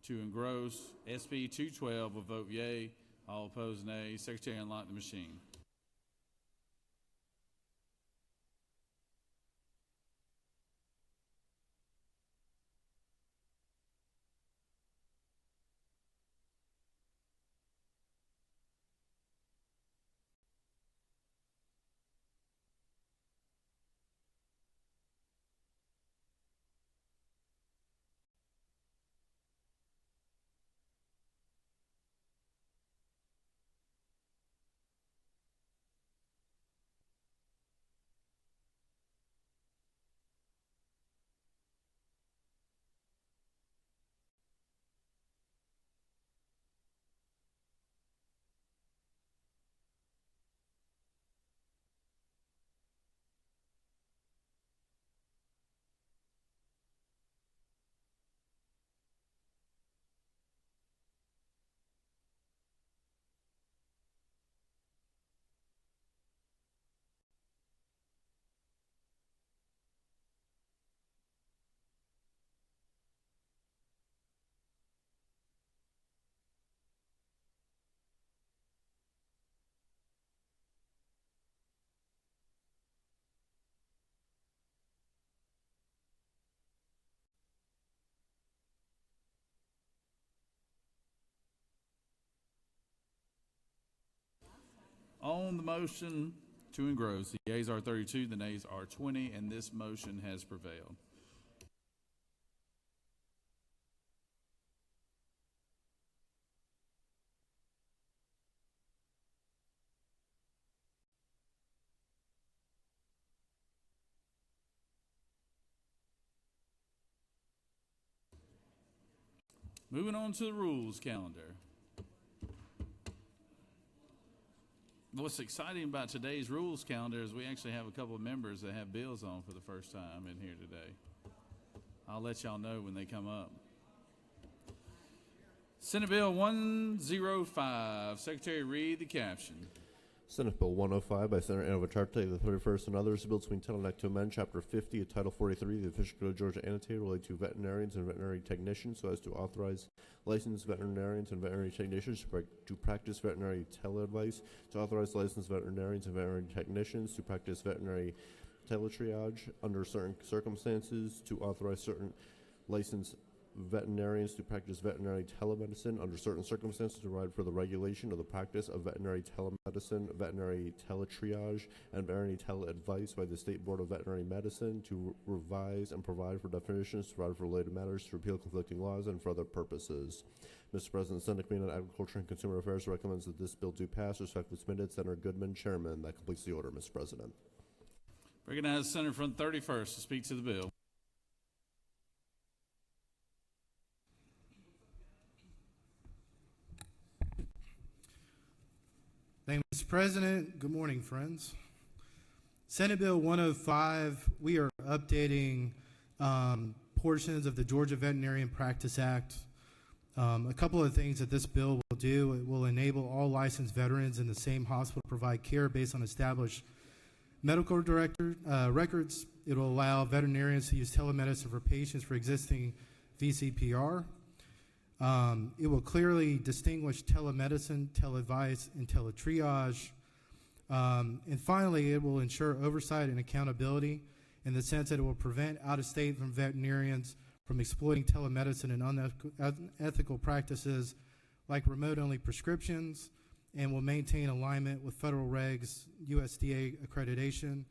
to engross SB 212 will vote yea. All opposed, nay. Secretary, unlock the machine. On the motion to engross, the yeas are 32, the nays are 20, and this motion has prevailed. Moving on to the rules calendar. What's exciting about today's rules calendar is we actually have a couple of members that have bills on for the first time in here today. I'll let y'all know when they come up. Senate Bill 105. Secretary, read the caption. Senate Bill 105 by Senator Anavacharte, the 31st, and others, a bill to entitle an act to amend Chapter 50 of Title 43 of the Official Code of Georgia Annotated related to veterinarians and veterinary technicians so as to authorize licensed veterinarians and veterinary technicians to practice veterinary teleadvice, to authorize licensed veterinarians and veterinary technicians to practice veterinary teletriage under certain circumstances, to authorize certain licensed veterinarians to practice veterinary telemedicine under certain circumstances, to provide for the regulation of the practice of veterinary telemedicine, veterinary teletriage, and veterinary teleadvice by the State Board of Veterinary Medicine, to revise and provide for definitions, to provide for related matters, to repeal conflicting laws, and for other purposes. Mr. President, the Senate Committee on Agriculture and Consumer Affairs recommends that this bill do pass. Respectfully submitted, Senator Goodman, Chairman. That completes the order, Mr. President. Recognize the Senator from the 31st to speak to the bill. Thank you, Mr. President. Good morning, friends. Senate Bill 105, we are updating portions of the Georgia Veterinarian Practice Act. A couple of things that this bill will do: it will enable all licensed veterans in the same hospital to provide care based on established medical records. It will allow veterinarians to use telemedicine for patients for existing VCPR. It will clearly distinguish telemedicine, teleadvice, and teletriage. And finally, it will ensure oversight and accountability in the sense that it will prevent out-of-state veterinarians from exploiting telemedicine and unethical practices like remote-only prescriptions, and will maintain alignment with federal regs, USDA accreditation,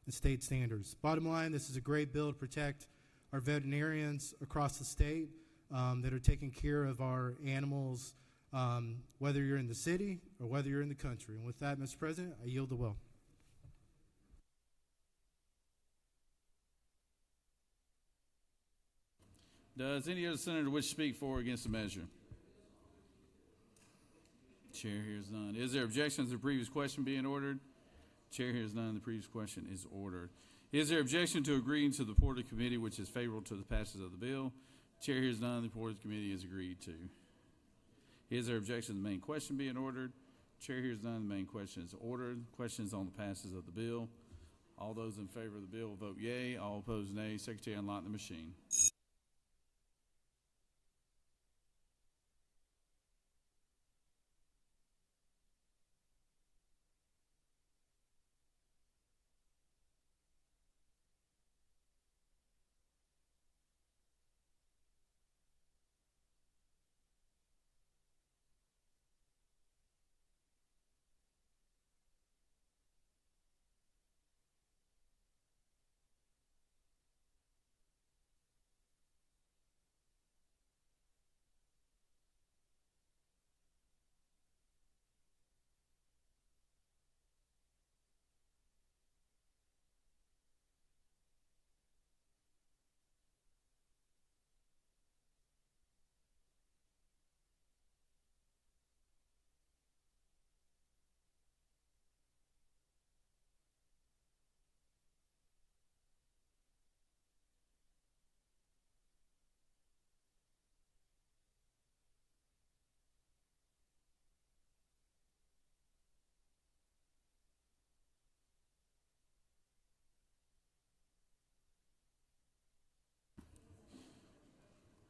and state standards. Bottom line, this is a great bill to protect our veterinarians across the state that are taking care of our animals, whether you're in the city or whether you're in the country. And with that, Mr. President, I yield the will. Does any other senator wish to speak for or against the measure? Chair hears none. Is there objection to the previous question being ordered? Chair hears none. The previous question is ordered. Is there objection to agreeing to the report of the committee which is favorable to the passage of the bill? Chair hears none. The report of the committee is agreed to. Is there objection to the main question being ordered? Chair hears none. The main question is ordered. Questions on the passage of the bill. All those in favor of the bill will vote yea. All opposed, nay. Secretary, unlock the machine.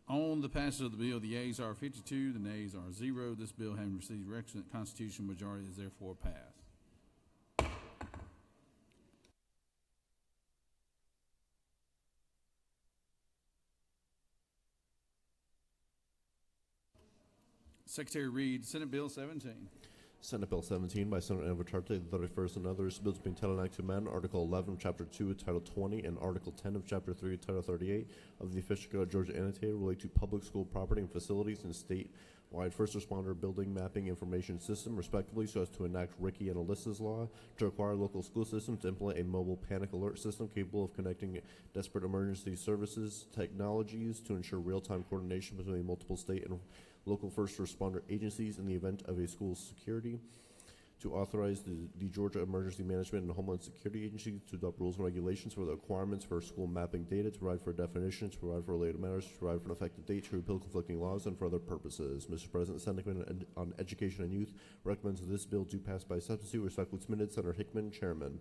On the passage of the bill, the yeas are 52, the nays are 0. This bill, having received requisite constitutional majority, is therefore passed. Secretary read Senate Bill 17. Senate Bill 17 by Senator Anavitarte, the 31st, and others. Bills being titled Act to amend Article 11 of Chapter 2 of Title 20 and Article 10 of Chapter 3 of Title 38 of the Official Code of Georgia Annotated relate to public school property and facilities and statewide first responder building mapping information system, respectively, so as to enact Ricky and Alyssa's law, to require local school systems to implement a mobile panic alert system capable of connecting desperate emergency services technologies to ensure real-time coordination between multiple state and local first responder agencies in the event of a school security, to authorize the Georgia Emergency Management and Homeland Security Agency to adopt rules and regulations for the requirements for school mapping data, to provide for definitions, to provide for related matters, to provide for an effective date, to repeal conflicting laws, and for other purposes. Mr. President, the Senate Committee on Education and Youth recommends that this bill do pass by substitute. Respectfully submitted, Senator Hickman, Chairman.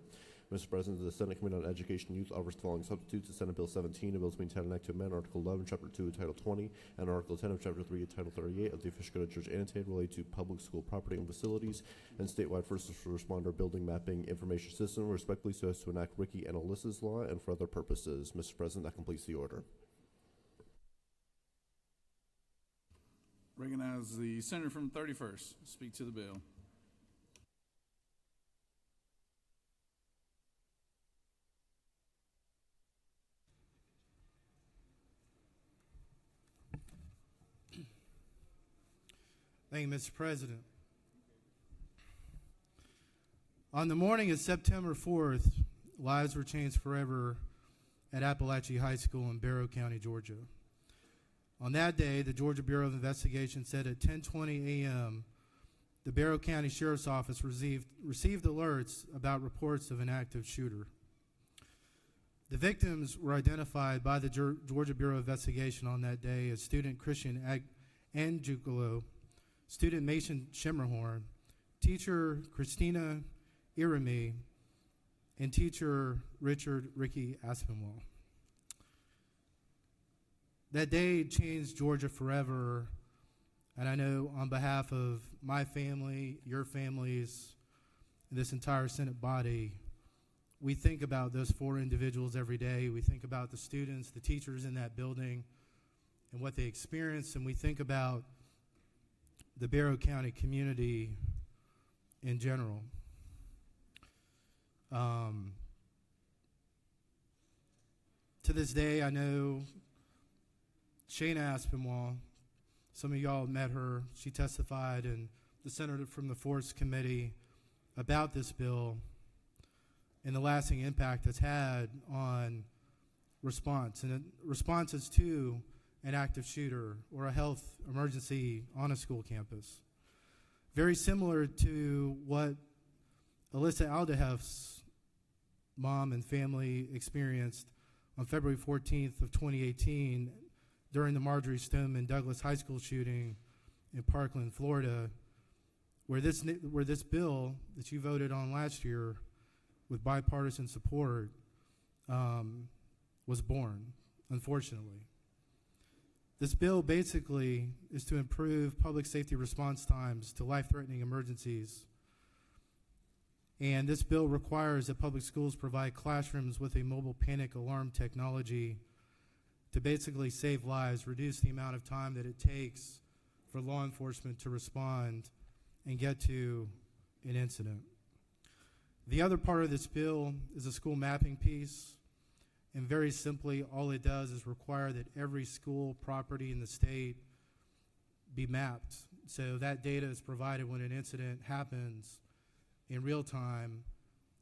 Mr. President, the Senate Committee on Education and Youth offers the following substitutes to Senate Bill 17, a bill being titled Act to amend Article 11, Chapter 2 of Title 20, and Article 10 of Chapter 3 of Title 38 of the Official Code of Georgia Annotated related to public school property and facilities and statewide first responder building mapping information system, respectively, so as to enact Ricky and Alyssa's law and for other purposes. Mr. President, that completes the order. Recognize the senator from 31st. Speak to the bill. Thank you, Mr. President. On the morning of September 4th, lives were changed forever at Appalachia High School in Barrow County, Georgia. On that day, the Georgia Bureau of Investigation said at 10:20 a.m., the Barrow County Sheriff's Office received alerts about reports of an active shooter. The victims were identified by the Georgia Bureau of Investigation on that day as student Christian Angelo, student Mason Shimmerhorn, teacher Christina Irami, and teacher Richard Ricky Aspinwall. That day changed Georgia forever, and I know on behalf of my family, your families, and this entire Senate body, we think about those four individuals every day. We think about the students, the teachers in that building, and what they experienced, and we think about the Barrow County community in general. To this day, I know Shayna Aspinwall. Some of y'all met her. She testified in the senator from the Force Committee about this bill and the lasting impact it's had on response and responses to an active shooter or a health emergency on a school campus. Very similar to what Alyssa Aldehef's mom and family experienced on February 14th of 2018 during the Marjorie Stoneman Douglas High School shooting in Parkland, Florida, where this bill that you voted on last year with bipartisan support was born, unfortunately. This bill basically is to improve public safety response times to life-threatening emergencies. And this bill requires that public schools provide classrooms with a mobile panic alarm technology to basically save lives, reduce the amount of time that it takes for law enforcement to respond and get to an incident. The other part of this bill is a school mapping piece, and very simply, all it does is require that every school property in the state be mapped. So that data is provided when an incident happens in real time.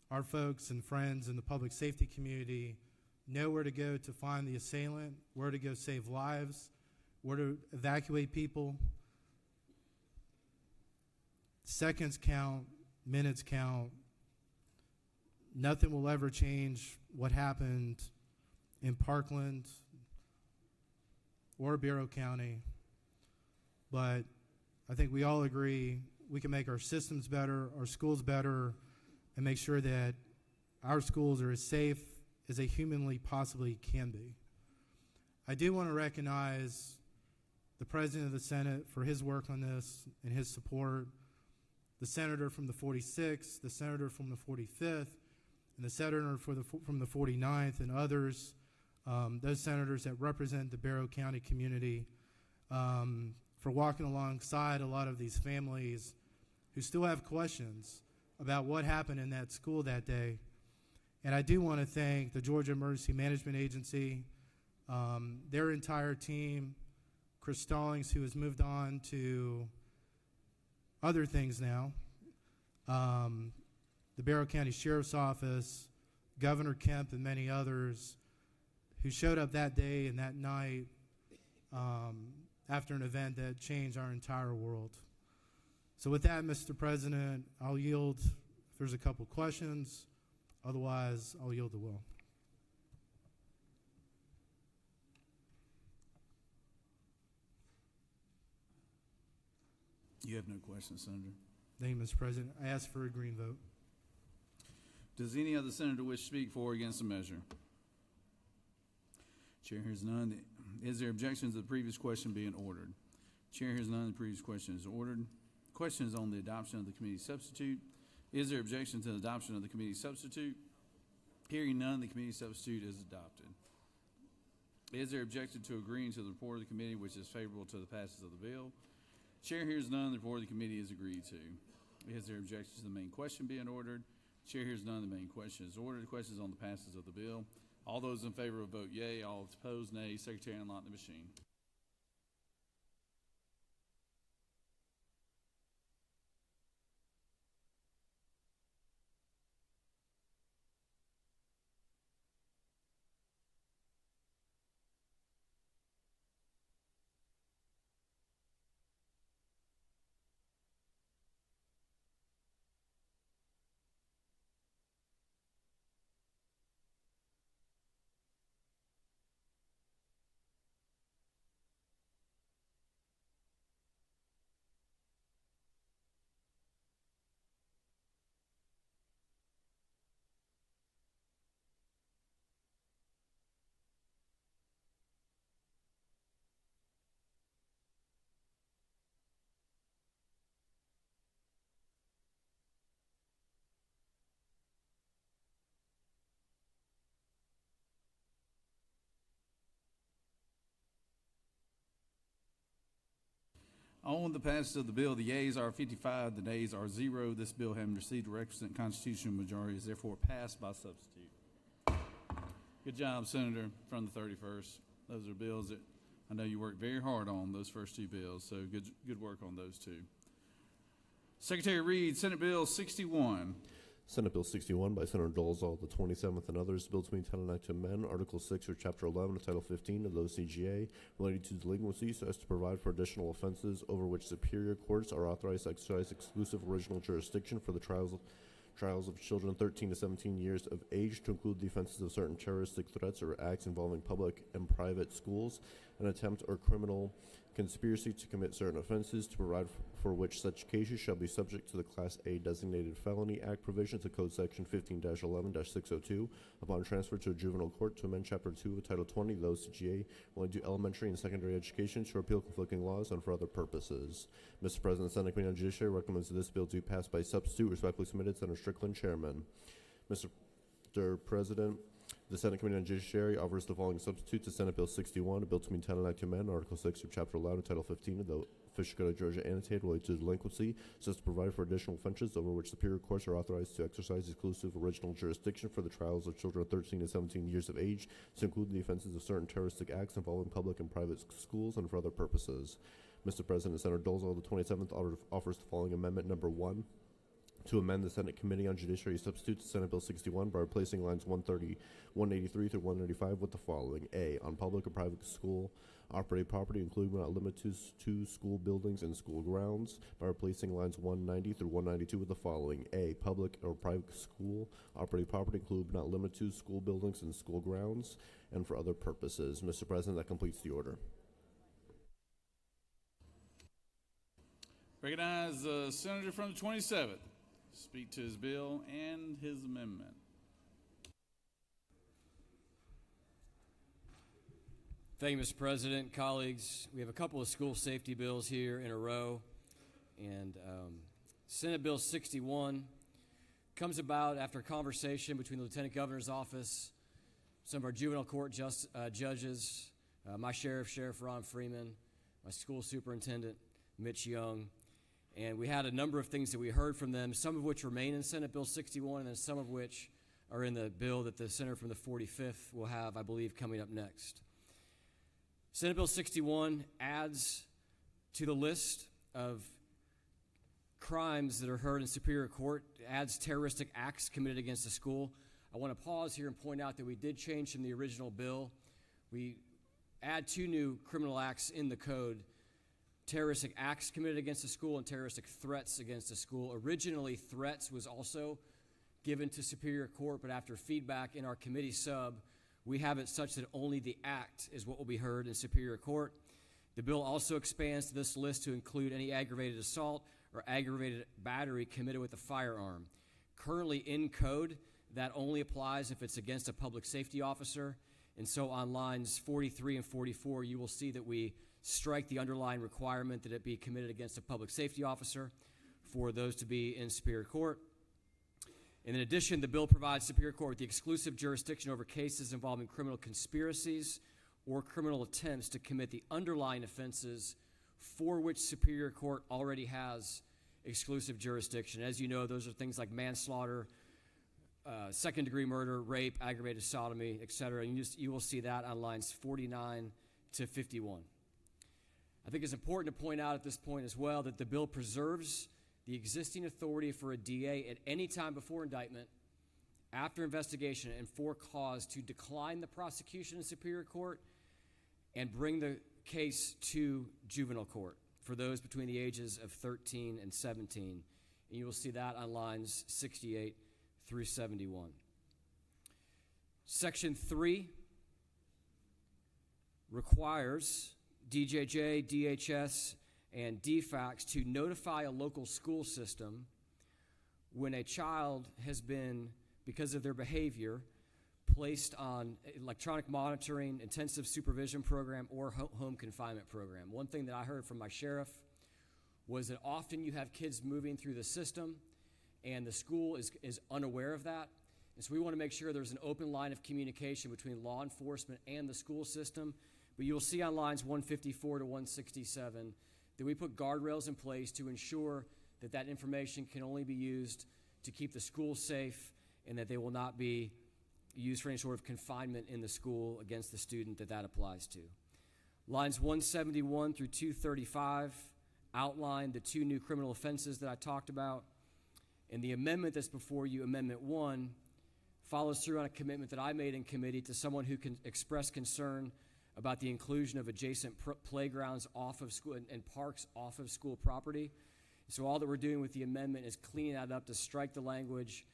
Our folks and friends in the public safety community know where to go to find the assailant, where to go save lives, where to evacuate people. Seconds count, minutes count. Nothing will ever change what happened in Parkland or Bureau County. But I think we all agree we can make our systems better, our schools better, and make sure that our schools are as safe as they humanly possibly can be. I do want to recognize the President of the Senate for his work on this and his support, the Senator from the 46th, the Senator from the 45th, and the Senator from the 49th, and others, those senators that represent the Barrow County community, for walking alongside a lot of these families who still have questions about what happened in that school that day. And I do want to thank the Georgia Emergency Management Agency, their entire team, Chris Stallings, who has moved on to other things now, the Barrow County Sheriff's Office, Governor Kemp, and many others who showed up that day and that night after an event that changed our entire world. So with that, Mr. President, I'll yield if there's a couple questions. Otherwise, I'll yield the will. You have no questions, Senator. Thank you, Mr. President. I ask for a green vote. Does any other senator wish to speak for or against the measure? Chair hears none. Is there objection to the previous question being ordered? Chair hears none. The previous question is ordered. Question is on the adoption of the committee substitute. Is there objection to the adoption of the committee substitute? Hearing none, the committee substitute is adopted. Is there objection to agreeing to the report of the committee which is favorable to the passage of the bill? Chair hears none. The report of the committee is agreed to. Is there objection to the main question being ordered? Chair hears none. The main question is ordered. The question is on the passage of the bill. All those in favor will vote yea. All opposed, nay. Secretary, unlock the machine. On the passage of the bill, the yeas are 55, the nays are 0. This bill, having received a requisite constitutional majority, is therefore passed by substitute. Good job, Senator, from the 31st. Those are bills that I know you worked very hard on, those first two bills, so good work on those two. Secretary Reed, Senate Bill 61. Senate Bill 61 by Senator Dolezal, the 27th, and others, bill to be entitled an act to amend Article 6 or Chapter 11 of Title 15 of the OCGA relating to delinquency so as to provide for additional offenses over which superior courts are authorized to exercise exclusive original jurisdiction for the trials of children 13 to 17 years of age, to include the offenses of certain terroristic threats or acts involving public and private schools, an attempt or criminal conspiracy to commit certain offenses, to provide for which such cases shall be subject to the Class A Designated Felony Act provisions of Code Section 15-11-602 upon transfer to a juvenile court, to amend Chapter 2 of Title 20 of the OCGA relating to elementary and secondary education, to repeal conflicting laws, and for other purposes. Mr. President, the Senate Committee on Judiciary recommends that this bill to be passed by substitute. Respectfully submitted, Senator Strickland, Chairman. Mr. President, the Senate Committee on Judiciary offers the following substitute to Senate Bill 61, a bill to be entitled an act to amend Article 6 of Chapter 11 of Title 15 of the Official Code of Georgia annotated related to delinquency, so as to provide for additional offenses over which superior courts are authorized to exercise exclusive original jurisdiction for the trials of children 13 to 17 years of age, to include the offenses of certain terroristic acts involving public and private schools, and for other purposes. Mr. President, Senator Dolezal, the 27th, offers the following amendment number 1. To amend the Senate Committee on Judiciary substitute to Senate Bill 61 by replacing lines 130, 183 through 195 with the following. A. On public or private school operated property, including but not limited to school buildings and school grounds, by replacing lines 190 through 192 with the following. A. Public or private school operated property, including but not limited to school buildings and school grounds, and for other purposes. Mr. President, that completes the order. Recognize the senator from the 27th. Speak to his bill and his amendment. Thank you, Mr. President, colleagues. We have a couple of school safety bills here in a row, and Senate Bill 61 comes about after a conversation between the Lieutenant Governor's office, some of our juvenile court judges, my Sheriff Ron Freeman, my school superintendent, Mitch Young, and we had a number of things that we heard from them, some of which remain in Senate Bill 61, and then some of which are in the bill that the senator from the 45th will have, I believe, coming up next. Senate Bill 61 adds to the list of crimes that are heard in Superior Court, adds terroristic acts committed against a school. I want to pause here and point out that we did change from the original bill. We add 2 new criminal acts in the code: terroristic acts committed against a school and terroristic threats against a school. Originally, threats was also given to Superior Court, but after feedback in our committee sub, we have it such that only the act is what will be heard in Superior Court. The bill also expands this list to include any aggravated assault or aggravated battery committed with a firearm. Currently in code, that only applies if it's against a public safety officer, and so on lines 43 and 44, you will see that we strike the underlying requirement that it be committed against a public safety officer for those to be in Superior Court. In addition, the bill provides Superior Court with the exclusive jurisdiction over cases involving criminal conspiracies or criminal attempts to commit the underlying offenses for which Superior Court already has exclusive jurisdiction. As you know, those are things like manslaughter, second-degree murder, rape, aggravated sodomy, etc. And you will see that on lines 49 to 51. I think it's important to point out at this point as well that the bill preserves the existing authority for a DA at any time before indictment, after investigation, and for cause to decline the prosecution in Superior Court and bring the case to juvenile court for those between the ages of 13 and 17. And you will see that on lines 68 through 71. Section 3 requires DJJ, DHS, and DFACS to notify a local school system when a child has been, because of their behavior, placed on electronic monitoring, intensive supervision program, or home confinement program. One thing that I heard from my sheriff was that often you have kids moving through the system and the school is unaware of that. And so we want to make sure there's an open line of communication between law enforcement and the school system. But you'll see on lines 154 to 167 that we put guardrails in place to ensure that that information can only be used to keep the school safe and that they will not be used for any sort of confinement in the school against the student that applies to. Lines 171 through 235 outline the 2 new criminal offenses that I talked about. And the amendment that's before you, Amendment 1, follows through on a commitment that I made in committee to someone who can express concern about the inclusion of adjacent playgrounds off of school and parks off of school property. So all that we're doing with the amendment is cleaning that up to strike the language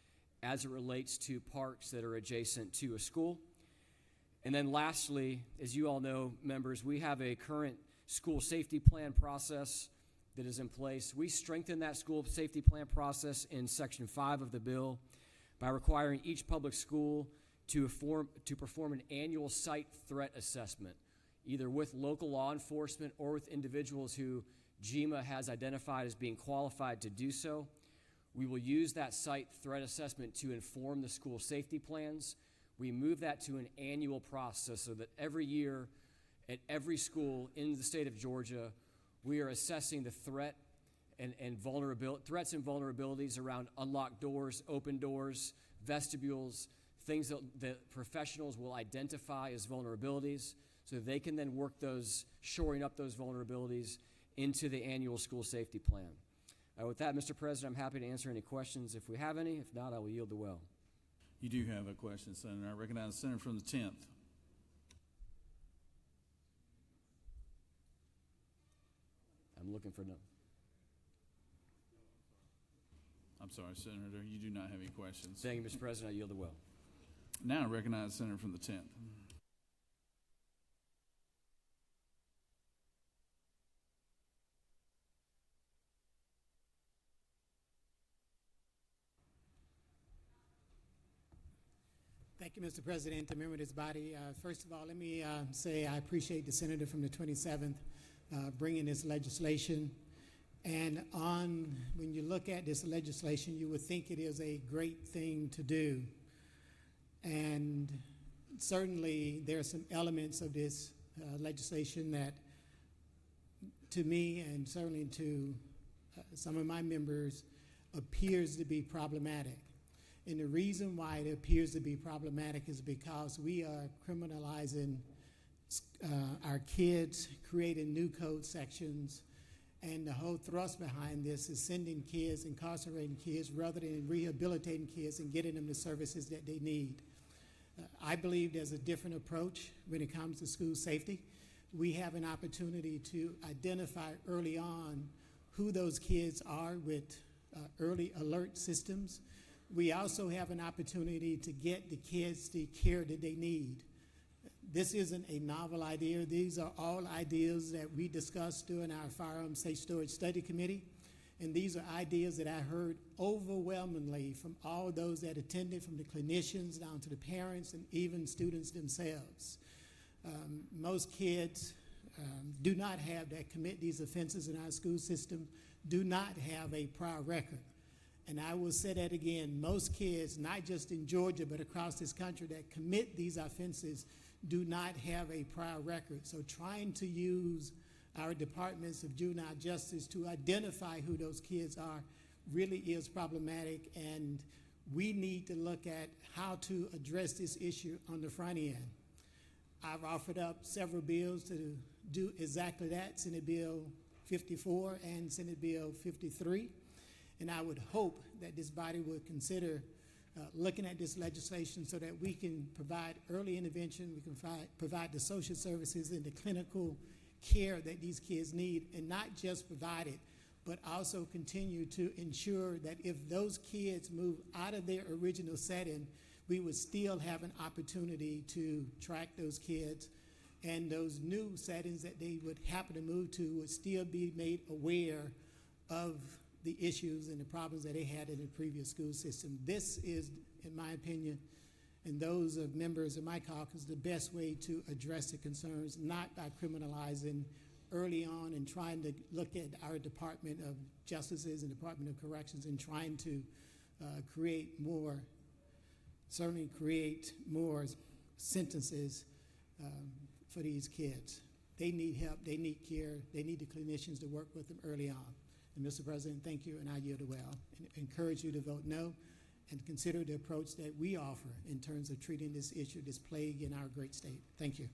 as it relates to parks that are adjacent to a school. And then lastly, as you all know, members, we have a current school safety plan process that is in place. We strengthen that school safety plan process in Section 5 of the bill by requiring each public school to perform an annual site threat assessment, either with local law enforcement or with individuals who GMA has identified as being qualified to do so. We will use that site threat assessment to inform the school safety plans. We move that to an annual process so that every year at every school in the state of Georgia, we are assessing the threats and vulnerabilities around unlocked doors, open doors, vestibules, things that professionals will identify as vulnerabilities so they can then work shoring up those vulnerabilities into the annual school safety plan. With that, Mr. President, I'm happy to answer any questions if we have any. If not, I will yield the well. You do have a question, Senator. I recognize the Senator from the 10th. I'm looking for no. I'm sorry, Senator, you do not have any questions. Thank you, Mr. President. I yield the well. Now I recognize the Senator from the 10th. Thank you, Mr. President, a member of this body. First of all, let me say I appreciate the senator from the 27th bringing this legislation. And when you look at this legislation, you would think it is a great thing to do. And certainly there are some elements of this legislation that, to me and certainly to some of my members, appears to be problematic. And the reason why it appears to be problematic is because we are criminalizing our kids, creating new code sections, and the whole thrust behind this is sending kids, incarcerating kids, rather than rehabilitating kids and getting them the services that they need. I believe there's a different approach when it comes to school safety. We have an opportunity to identify early on who those kids are with early alert systems. We also have an opportunity to get the kids the care that they need. This isn't a novel idea. These are all ideas that we discussed during our Firearms Safe Storage Study Committee. And these are ideas that I heard overwhelmingly from all those that attended, from the clinicians down to the parents and even students themselves. Most kids do not have that commit these offenses in our school system, do not have a prior record. And I will say that again, most kids, not just in Georgia, but across this country that commit these offenses do not have a prior record. So trying to use our departments of juvenile justice to identify who those kids are really is problematic, and we need to look at how to address this issue on the front end. I've offered up several bills to do exactly that, Senate Bill 54 and Senate Bill 53. And I would hope that this body would consider looking at this legislation so that we can provide early intervention, we can provide the social services and the clinical care that these kids need, and not just provide it, but also continue to ensure that if those kids move out of their original setting, we would still have an opportunity to track those kids, and those new settings that they would happen to move to would still be made aware of the issues and the problems that they had in the previous school system. This is, in my opinion, and those of members of my caucus, the best way to address the concerns, not by criminalizing early on and trying to look at our Department of Justices and Department of Corrections and trying to create more sentences for these kids. They need help, they need care, they need the clinicians to work with them early on. And Mr. President, thank you, and I yield the well. And encourage you to vote no and consider the approach that we offer in terms of treating this issue, this plague in our great state. Thank you.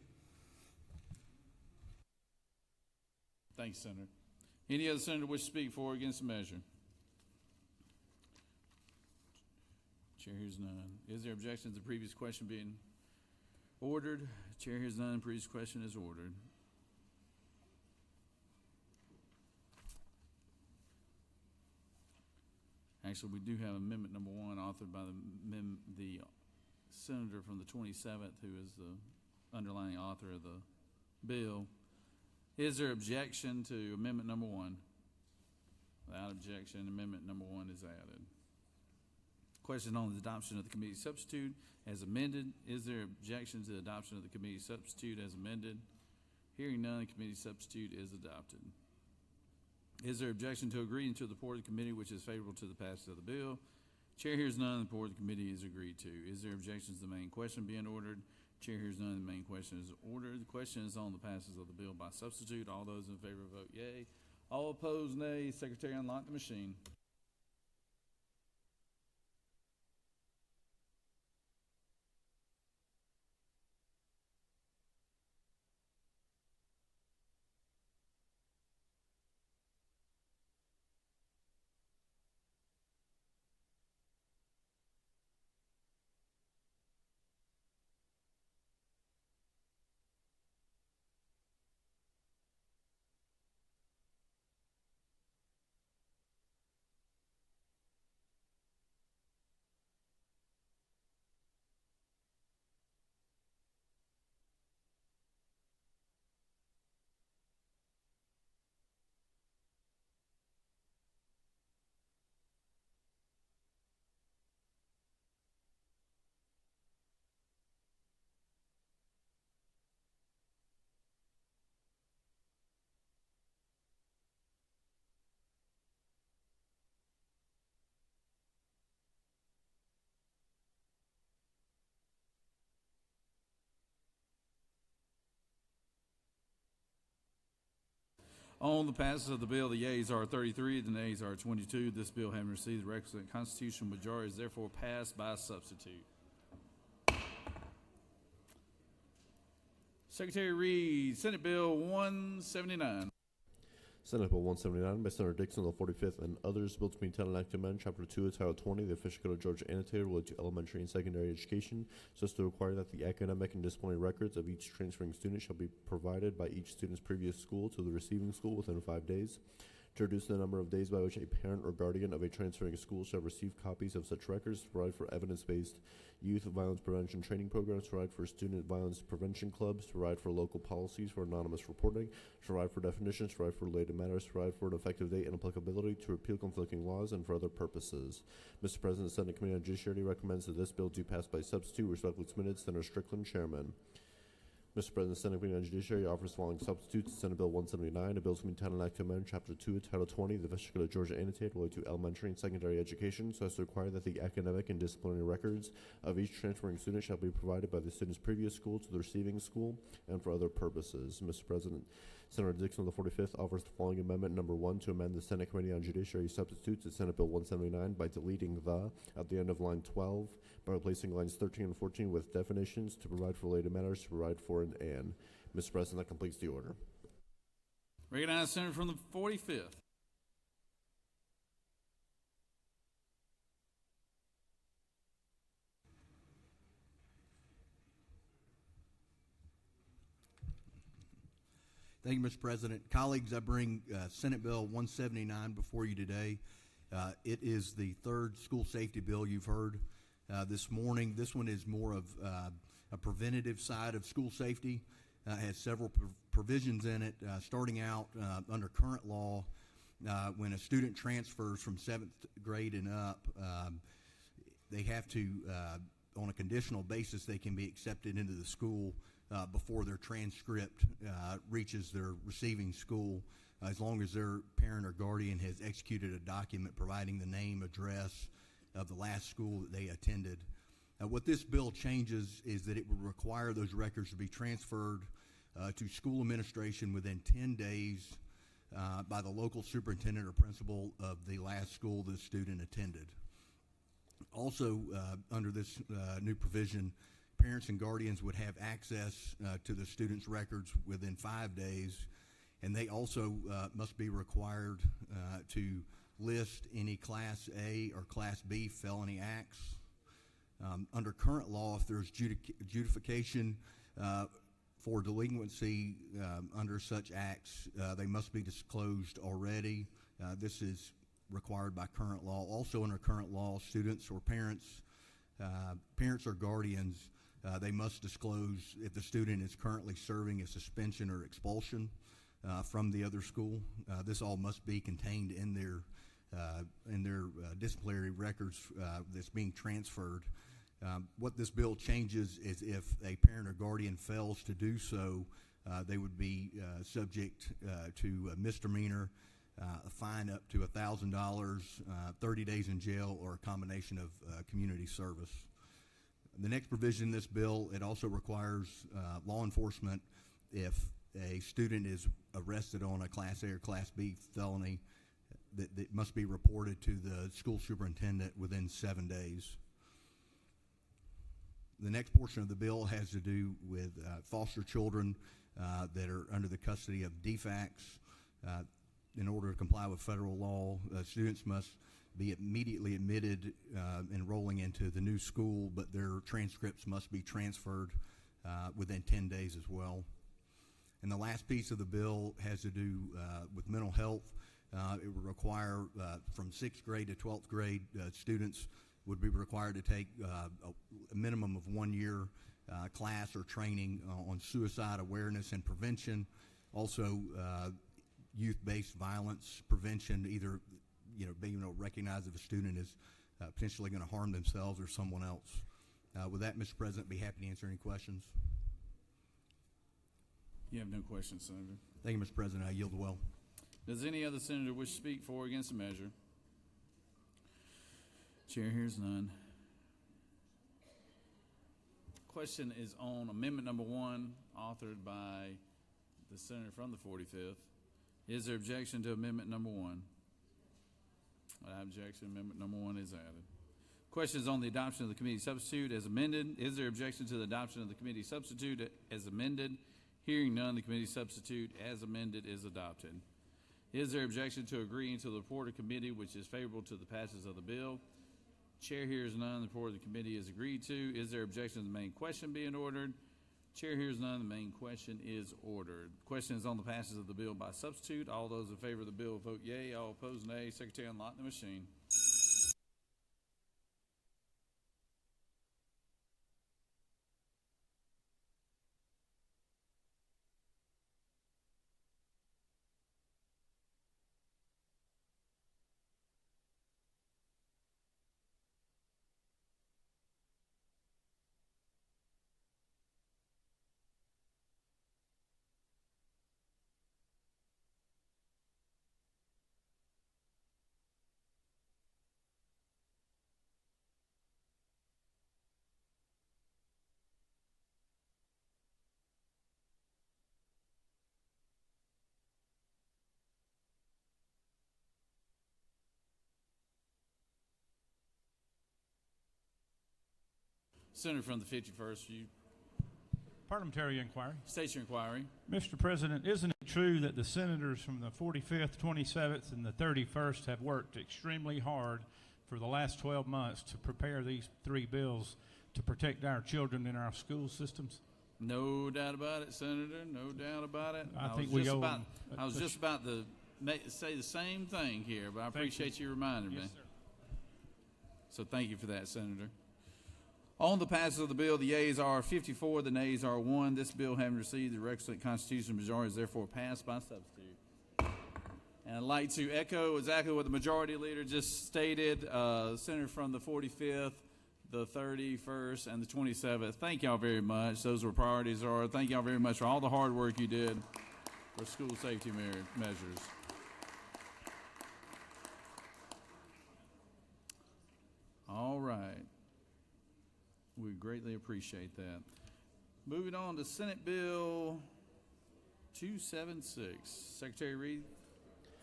Thanks, Senator. Any other senator wish to speak for or against the measure? Chair hears none. Is there objection to the previous question being ordered? Chair hears none. Previous question is ordered. Actually, we do have amendment number 1 authored by the senator from the 27th, who is the underlying author of the bill. Is there objection to amendment number 1? Without objection, amendment number 1 is added. Question on the adoption of the committee substitute as amended. Is there objection to the adoption of the committee substitute as amended? Hearing none, the committee substitute is adopted. Is there objection to agreeing to the report of the committee which is favorable to the passage of the bill? Chair hears none, the report of the committee is agreed to. Is there objection to the main question being ordered? Chair hears none, the main question is ordered. The question is on the passage of the bill by substitute. All those in favor vote yea. All opposed, nay. Secretary, unlock the machine. On the passage of the bill, the yeas are 33, the nays are 22. This bill, having received the requisite constitutional majority, is therefore passed by substitute. Secretary reads Senate Bill 179. Senate Bill 179 by Senator Dixon of the 45th and others, bill to be entitled Act to Amend Chapter 2 of Title 20, the official code of Georgia annotated related to elementary and secondary education, so as to require that the academic and disciplinary records of each transferring student shall be provided by each student's previous school to the receiving school within 5 days. To reduce the number of days by which a parent or guardian of a transferring school shall receive copies of such records, to provide for evidence-based youth violence prevention training programs, to provide for student violence prevention clubs, to provide for local policies for anonymous reporting, to provide for definitions, to provide for related matters, to provide for an effective date and applicability, to repeal conflicting laws, and for other purposes. Mr. President, the Senate Committee on Judiciary recommends that this bill do pass by substitute. Respectfully submitted, Senator Strickland, Chairman. Mr. President, the Senate Committee on Judiciary offers the following substitutes. Senate Bill 179, a bill to be entitled Act to Amend Chapter 2 of Title 20 of the official code of Georgia annotated related to elementary and secondary education, so as to require that the academic and disciplinary records of each transferring student shall be provided by the student's previous school to the receiving school and for other purposes. Mr. President, Senator Dixon of the 45th offers the following amendment number 1 to amend the Senate Committee on Judiciary substitutes at Senate Bill 179 by deleting the at the end of line 12, by replacing lines 13 and 14 with definitions, to provide for related matters, to provide for an and. Mr. President, that completes the order. Recognize the senator from the 45th. Thank you, Mr. President. Colleagues, I bring Senate Bill 179 before you today. It is the third school safety bill you've heard this morning. This one is more of a preventative side of school safety. Has several provisions in it, starting out under current law. When a student transfers from 7th grade and up, they have to, on a conditional basis, they can be accepted into the school before their transcript reaches their receiving school, as long as their parent or guardian has executed a document providing the name, address of the last school that they attended. What this bill changes is that it would require those records to be transferred to school administration within 10 days by the local superintendent or principal of the last school the student attended. Also, under this new provision, parents and guardians would have access to the student's records within 5 days, and they also must be required to list any Class A or Class B felony acts Under current law, if there's adjudication for delinquency under such acts, they must be disclosed already. This is required by current law. Also under current law, students or parents or guardians, they must disclose if the student is currently serving a suspension or expulsion from the other school. This all must be contained in their disciplinary records that's being transferred. What this bill changes is if a parent or guardian fails to do so, they would be subject to a misdemeanor, a fine up to $1,000, 30 days in jail, or a combination of community service. The next provision in this bill, it also requires law enforcement, if a student is arrested on a Class A or Class B felony, that must be reported to the school superintendent within 7 days. The next portion of the bill has to do with foster children that are under the custody of DFACs. In order to comply with federal law, students must be immediately admitted enrolling into the new school, but their transcripts must be transferred within 10 days as well. And the last piece of the bill has to do with mental health. It would require from 6th grade to 12th grade students would be required to take a minimum of 1 year class or training on suicide awareness and prevention. Also, youth-based violence prevention, either being able to recognize if a student is potentially going to harm themselves or someone else. With that, Mr. President, be happy to answer any questions. You have no questions, Senator. Thank you, Mr. President. I yield the well. Does any other senator wish to speak for or against the measure? Chair hears none. Question is on amendment number 1, authored by the senator from the 45th. Is there objection to amendment number 1? Without objection, amendment number 1 is added. Question is on the adoption of the committee substitute as amended. Is there objection to the adoption of the committee substitute as amended? Hearing none, the committee substitute as amended is adopted. Is there objection to agreeing to the report of committee which is favorable to the passage of the bill? Chair hears none. The report of the committee is agreed to. Is there objection to the main question being ordered? Chair hears none. The main question is ordered. Question is on the passage of the bill by substitute. All those in favor of the bill vote yea. All opposed nay. Secretary, unlock the machine. Senator from the 51st, you Parliamentary inquiry. state your inquiry. Mr. President, isn't it true that the senators from the 45th, 27th, and the 31st have worked extremely hard for the last 12 months to prepare these 3 bills to protect our children in our school systems? No doubt about it, Senator. No doubt about it. I think we owe them. I was just about to say the same thing here, but I appreciate you reminding me. Yes, sir. So thank you for that, Senator. On the passage of the bill, the yeas are 54, the nays are 1. This bill, having received the requisite constitutional majority, is therefore passed by substitute. And I'd like to echo exactly what the majority leader just stated. Senator from the 45th, the 31st, and the 27th. Thank y'all very much. Those were priorities. Thank y'all very much for all the hard work you did for school safety measures. All right. We greatly appreciate that. Moving on to Senate Bill 276. Secretary,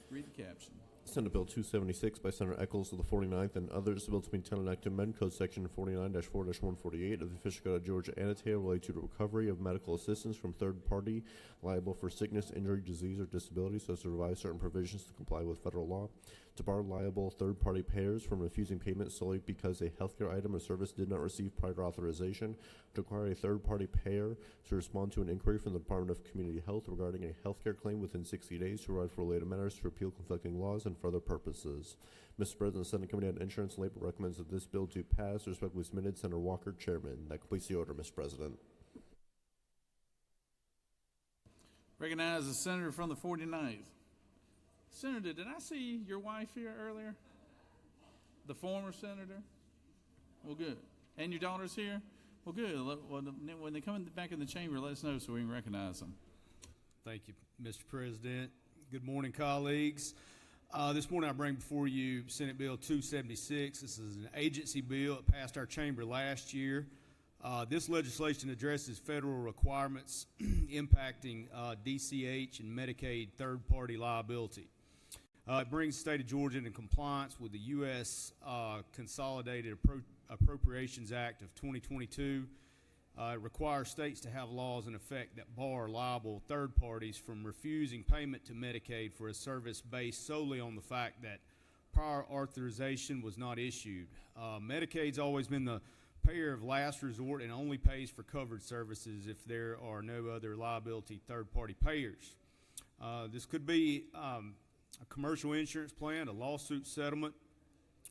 read the caption. Senate Bill 276 by Senator Eccles of the 49th and others, the bill to be intended to act to amend Code Section 49-4-148 of the Official Code of Georgia Annotated related to the recovery of medical assistance from third party liable for sickness, injury, disease, or disability, so as to revise certain provisions to comply with federal law. to bar liable third-party payers from refusing payment solely because a healthcare item or service did not receive prior authorization, to require a third-party payer to respond to an inquiry from the Department of Community Health regarding a healthcare claim within 60 days, to provide for related matters, to repeal conflicting laws, and for other purposes. Mr. President, the Senate Committee on Insurance and Labor recommends that this bill do pass. Respectfully submitted, Senator Walker, Chairman. That completes the order, Mr. President. Recognize the senator from the 49th. Senator, did I see your wife here earlier? The former senator? Well, good. And your daughter's here? Well, good. When they come back in the chamber, let us know so we can recognize them. Thank you, Mr. President. Good morning, colleagues. This morning I bring before you Senate Bill 276. This is an agency bill. It passed our chamber last year. This legislation addresses federal requirements impacting DCH and Medicaid third-party liability. It brings the state of Georgia into compliance with the U.S. Consolidated Appropriations Act of 2022. It requires states to have laws in effect that bar liable third parties from refusing payment to Medicaid for a service based solely on the fact that prior authorization was not issued. Medicaid's always been the payer of last resort and only pays for covered services if there are no other liability third-party payers. This could be a commercial insurance plan, a lawsuit settlement,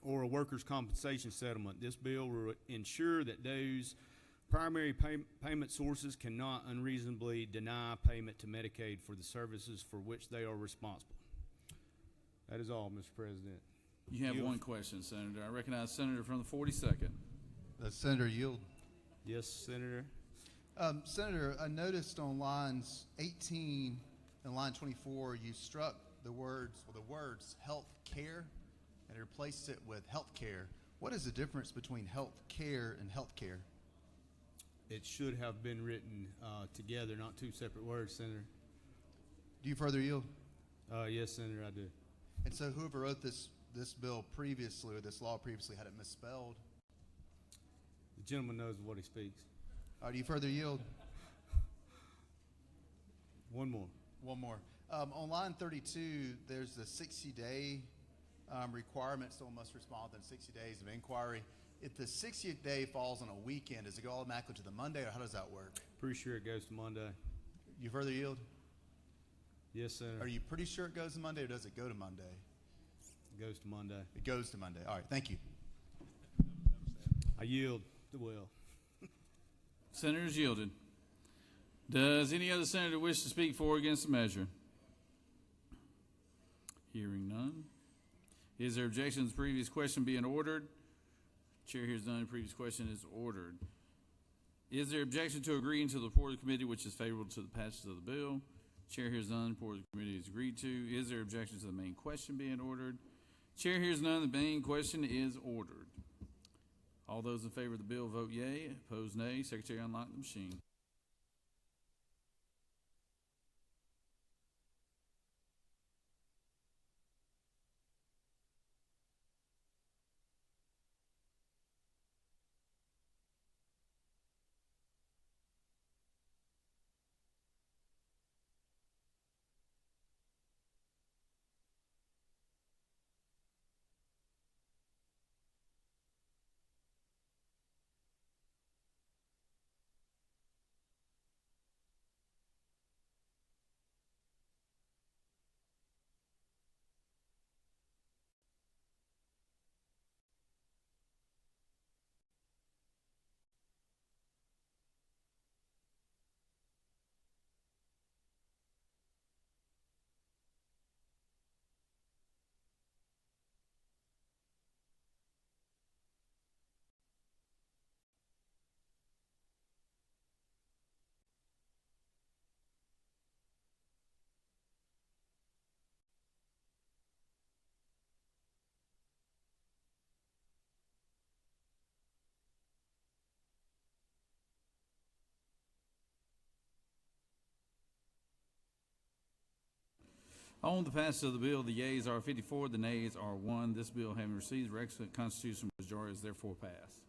or a workers' compensation settlement. This bill will ensure that those primary payment sources cannot unreasonably deny payment to Medicaid for the services for which they are responsible. That is all, Mr. President. You have one question, Senator. I recognize Senator from the 42nd. Senator Yield. Yes, Senator. Senator, I noticed on lines 18 and line 24, you struck the words health care and replaced it with health care. What is the difference between health care and health care? It should have been written together, not two separate words, Senator. Do you further yield? Yes, Senator, I do. And so whoever wrote this bill previously, or this law previously, had it misspelled? The gentleman knows what he speaks. Do you further yield? One more. One more. On line 32, there's the 60-day requirement. Someone must respond within 60 days of inquiry. If the 60th day falls on a weekend, does it go automatically to the Monday, or how does that work? Pretty sure it goes to Monday. You further yield? Yes, Senator. Are you pretty sure it goes to Monday, or does it go to Monday? It goes to Monday. It goes to Monday. All right, thank you. I yield the will. Senators yielded. Does any other senator wish to speak for or against the measure? Hearing none. Is there objection to the previous question being ordered? Chair hears none. The previous question is ordered. Is there objection to agreeing to the report of the committee which is favorable to the passage of the bill? Chair hears none. The report of the committee is agreed to. Is there objection to the main question being ordered? Chair hears none. The main question is ordered. All those in favor of the bill vote yea. Opposed, nay. Secretary, unlock the machine. On the passage of the bill, the yeas are 54, the nays are 1. This bill, having received the requisite constitutional majority, is therefore passed.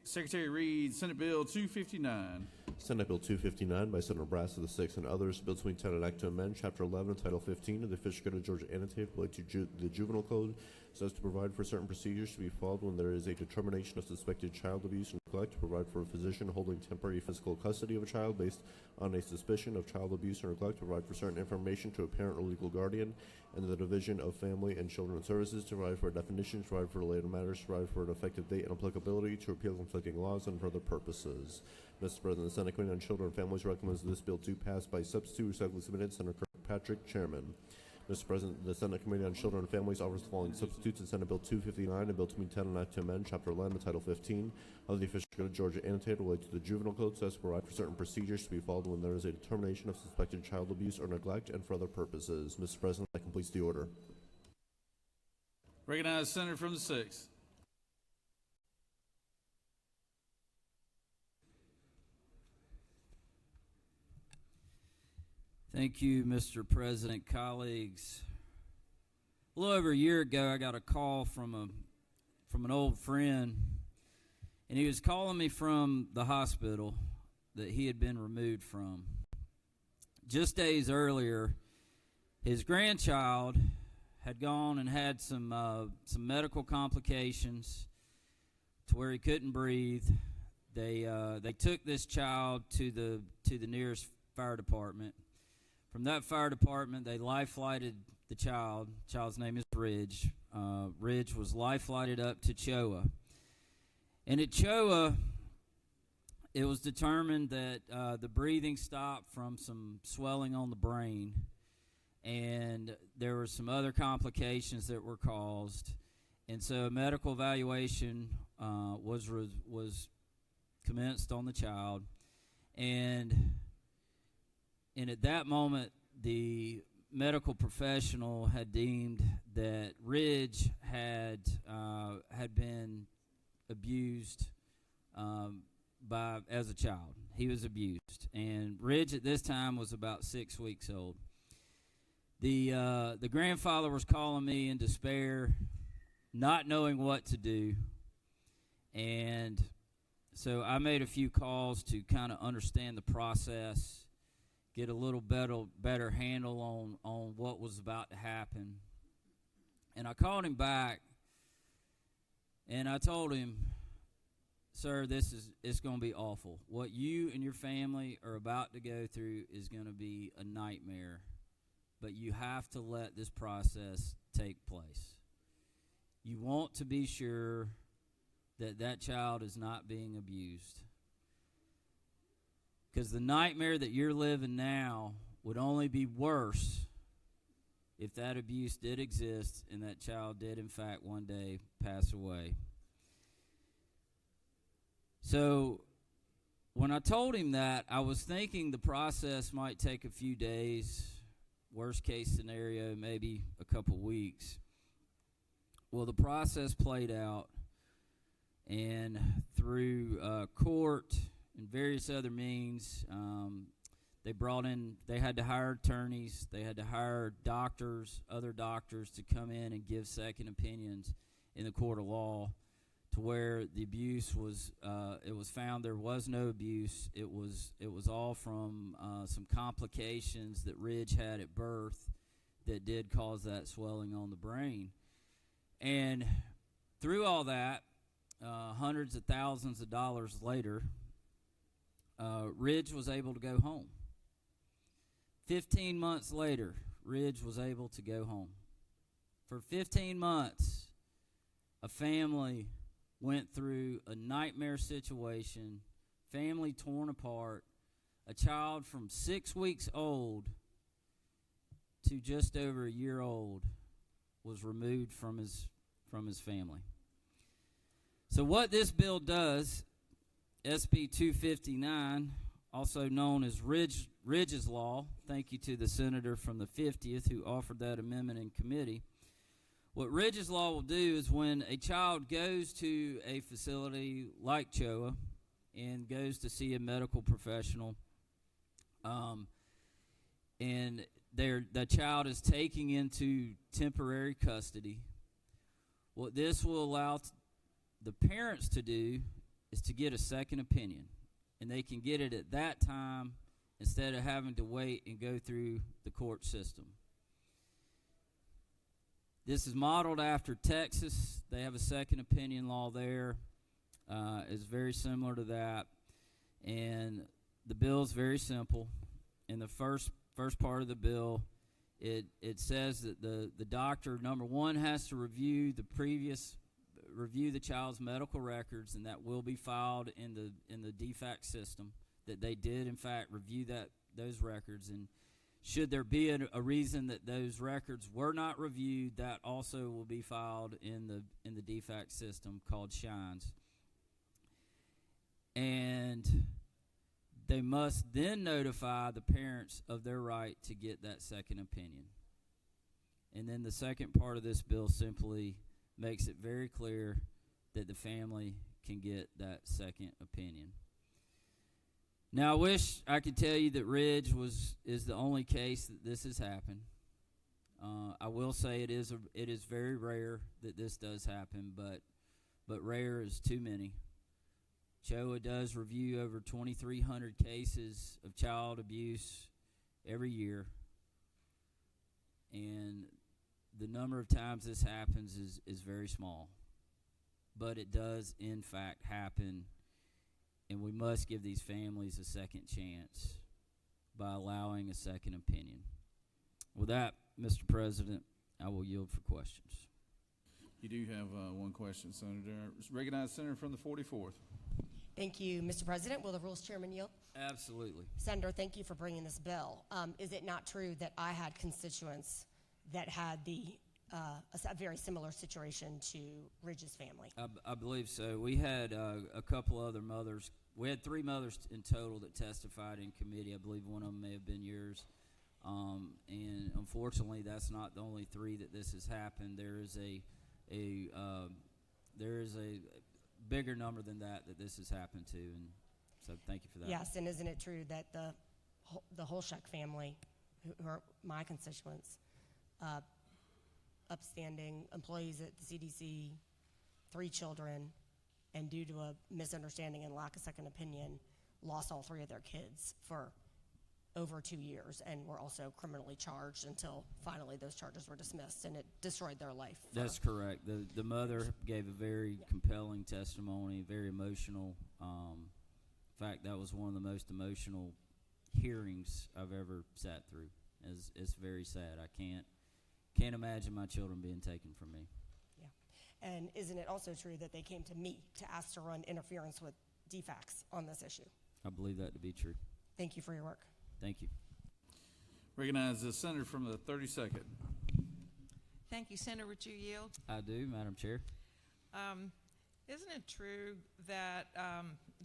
Secretary reads Senate Bill 259. Senate Bill 259 by Senator Brass of the 6th and others, bill to entitled Act to amend Chapter 11 and Title 15 of the Official Code of Georgia Annotated related to the Juvenile Code so as to provide for certain procedures to be followed when there is a determination of suspected child abuse and neglect, to provide for a physician holding temporary physical custody of a child based on a suspicion of child abuse or neglect, to provide for certain information to a parent or legal guardian, and the Division of Family and Children Services to provide for a definition, to provide for related matters, to provide for an effective date and applicability, to repeal conflicting laws, and for other purposes. Mr. President, the Senate Committee on Children and Families recommends this bill to pass by substitute. Respectfully submitted, Senator Kirkpatrick, Chairman. Mr. President, the Senate Committee on Children and Families offers the following substitutes in Senate Bill 259 and Bill to entitled Act to amend Chapter 11 and Title 15 of the Official Code of Georgia Annotated related to the Juvenile Code so as to provide for certain procedures to be followed when there is a determination of suspected child abuse or neglect, and for other purposes. Mr. President, that completes the order. Recognize Senator from the 6th. Thank you, Mr. President, colleagues. A little over a year ago, I got a call from an old friend, and he was calling me from the hospital that he had been removed from. Just days earlier, his grandchild had gone and had some medical complications to where he couldn't breathe. They took this child to the nearest fire department. From that fire department, they life-flighted the child. The child's name is Ridge. Ridge was life-flighted up to Choa. And at Choa, it was determined that the breathing stopped from some swelling on the brain, and there were some other complications that were caused. And so a medical evaluation was commenced on the child, and at that moment, the medical professional had deemed that Ridge had been abused as a child. He was abused, and Ridge at this time was about 6 weeks old. The grandfather was calling me in despair, not knowing what to do, and so I made a few calls to kind of understand the process, get a little better handle on what was about to happen. And I called him back, and I told him, sir, it's going to be awful. What you and your family are about to go through is going to be a nightmare, but you have to let this process take place. You want to be sure that child is not being abused. Because the nightmare that you're living now would only be worse if that abuse did exist and that child did, in fact, one day pass away. So when I told him that, I was thinking the process might take a few days, worst case scenario, maybe a couple weeks. Well, the process played out, and through court and various other means, they had to hire attorneys, they had to hire doctors, other doctors to come in and give second opinions in the court of law, to where the abuse was, it was found there was no abuse. It was all from some complications that Ridge had at birth that did cause that swelling on the brain. And through all that, hundreds of thousands of dollars later, Ridge was able to go home. 15 months later, Ridge was able to go home. For 15 months, a family went through a nightmare situation, family torn apart, a child from 6 weeks old to just over a year old was removed from his family. So what this bill does, SB 259, also known as Ridge's Law, thank you to the senator from the 50th who offered that amendment in committee. What Ridge's Law will do is when a child goes to a facility like Choa and goes to see a medical professional, and the child is taken into temporary custody, what this will allow the parents to do is to get a second opinion, and they can get it at that time instead of having to wait and go through the court system. This is modeled after Texas. They have a second opinion law there. It's very similar to that. And the bill is very simple. In the first part of the bill, it says that the doctor, number one, has to review the child's medical records, and that will be filed in the DFAC system, that they did in fact review those records. And should there be a reason that those records were not reviewed, that also will be filed in the DFAC system called Shines. And they must then notify the parents of their right to get that second opinion. And then the second part of this bill simply makes it very clear that the family can get that second opinion. Now, I wish I could tell you that Ridge is the only case that this has happened. I will say it is very rare that this does happen, but rare is too many. CHOA does review over 2,300 cases of child abuse every year, and the number of times this happens is very small. But it does, in fact, happen, and we must give these families a second chance by allowing a second opinion. With that, Mr. President, I will yield for questions. You do have one question, Senator. Recognized Senator from the 44th. Thank you, Mr. President. Will the Rules Chairman yield? Absolutely. Senator, thank you for bringing this bill. Is it not true that I had constituents that had a very similar situation to Ridge's family? I believe so. We had a couple other mothers. We had 3 mothers in total that testified in committee. I believe one of them may have been yours. And unfortunately, that's not the only 3 that this has happened. There is a bigger number than that this has happened to, and so thank you for that. Yes, and isn't it true that the Holschuck family, who are my constituents, upstanding employees at the CDC, 3 children, and due to a misunderstanding and lack of second opinion, lost all 3 of their kids for over 2 years, and were also criminally charged until finally those charges were dismissed, and it destroyed their life. That's correct. The mother gave a very compelling testimony, very emotional. In fact, that was one of the most emotional hearings I've ever sat through. It's very sad. I can't imagine my children being taken from me. Yeah, and isn't it also true that they came to me to ask to run interference with DFACs on this issue? I believe that to be true. Thank you for your work. Thank you. Recognize the senator from the 32nd. Thank you. Senator, would you yield? I do, Madam Chair. Isn't it true that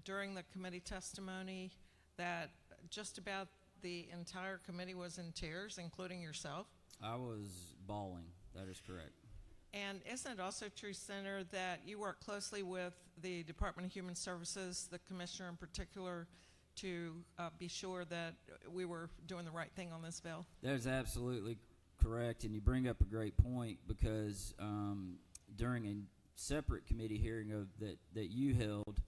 during the committee testimony that just about the entire committee was in tears, including yourself? I was bawling. That is correct. And isn't it also true, Senator, that you work closely with the Department of Human Services, the commissioner in particular, to be sure that we were doing the right thing on this bill? That is absolutely correct, and you bring up a great point, because during a separate committee hearing that you held,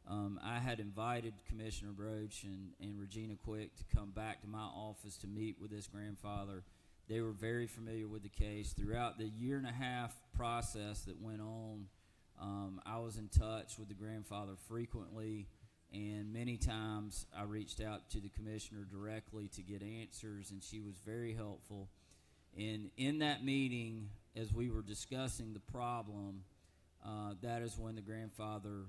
I had invited Commissioner Broach and Regina Quick to come back to my office to meet with this grandfather. They were very familiar with the case. Throughout the 1.5-year process that went on, I was in touch with the grandfather frequently, and many times I reached out to the commissioner directly to get answers, and she was very helpful. And in that meeting, as we were discussing the problem, that is when the grandfather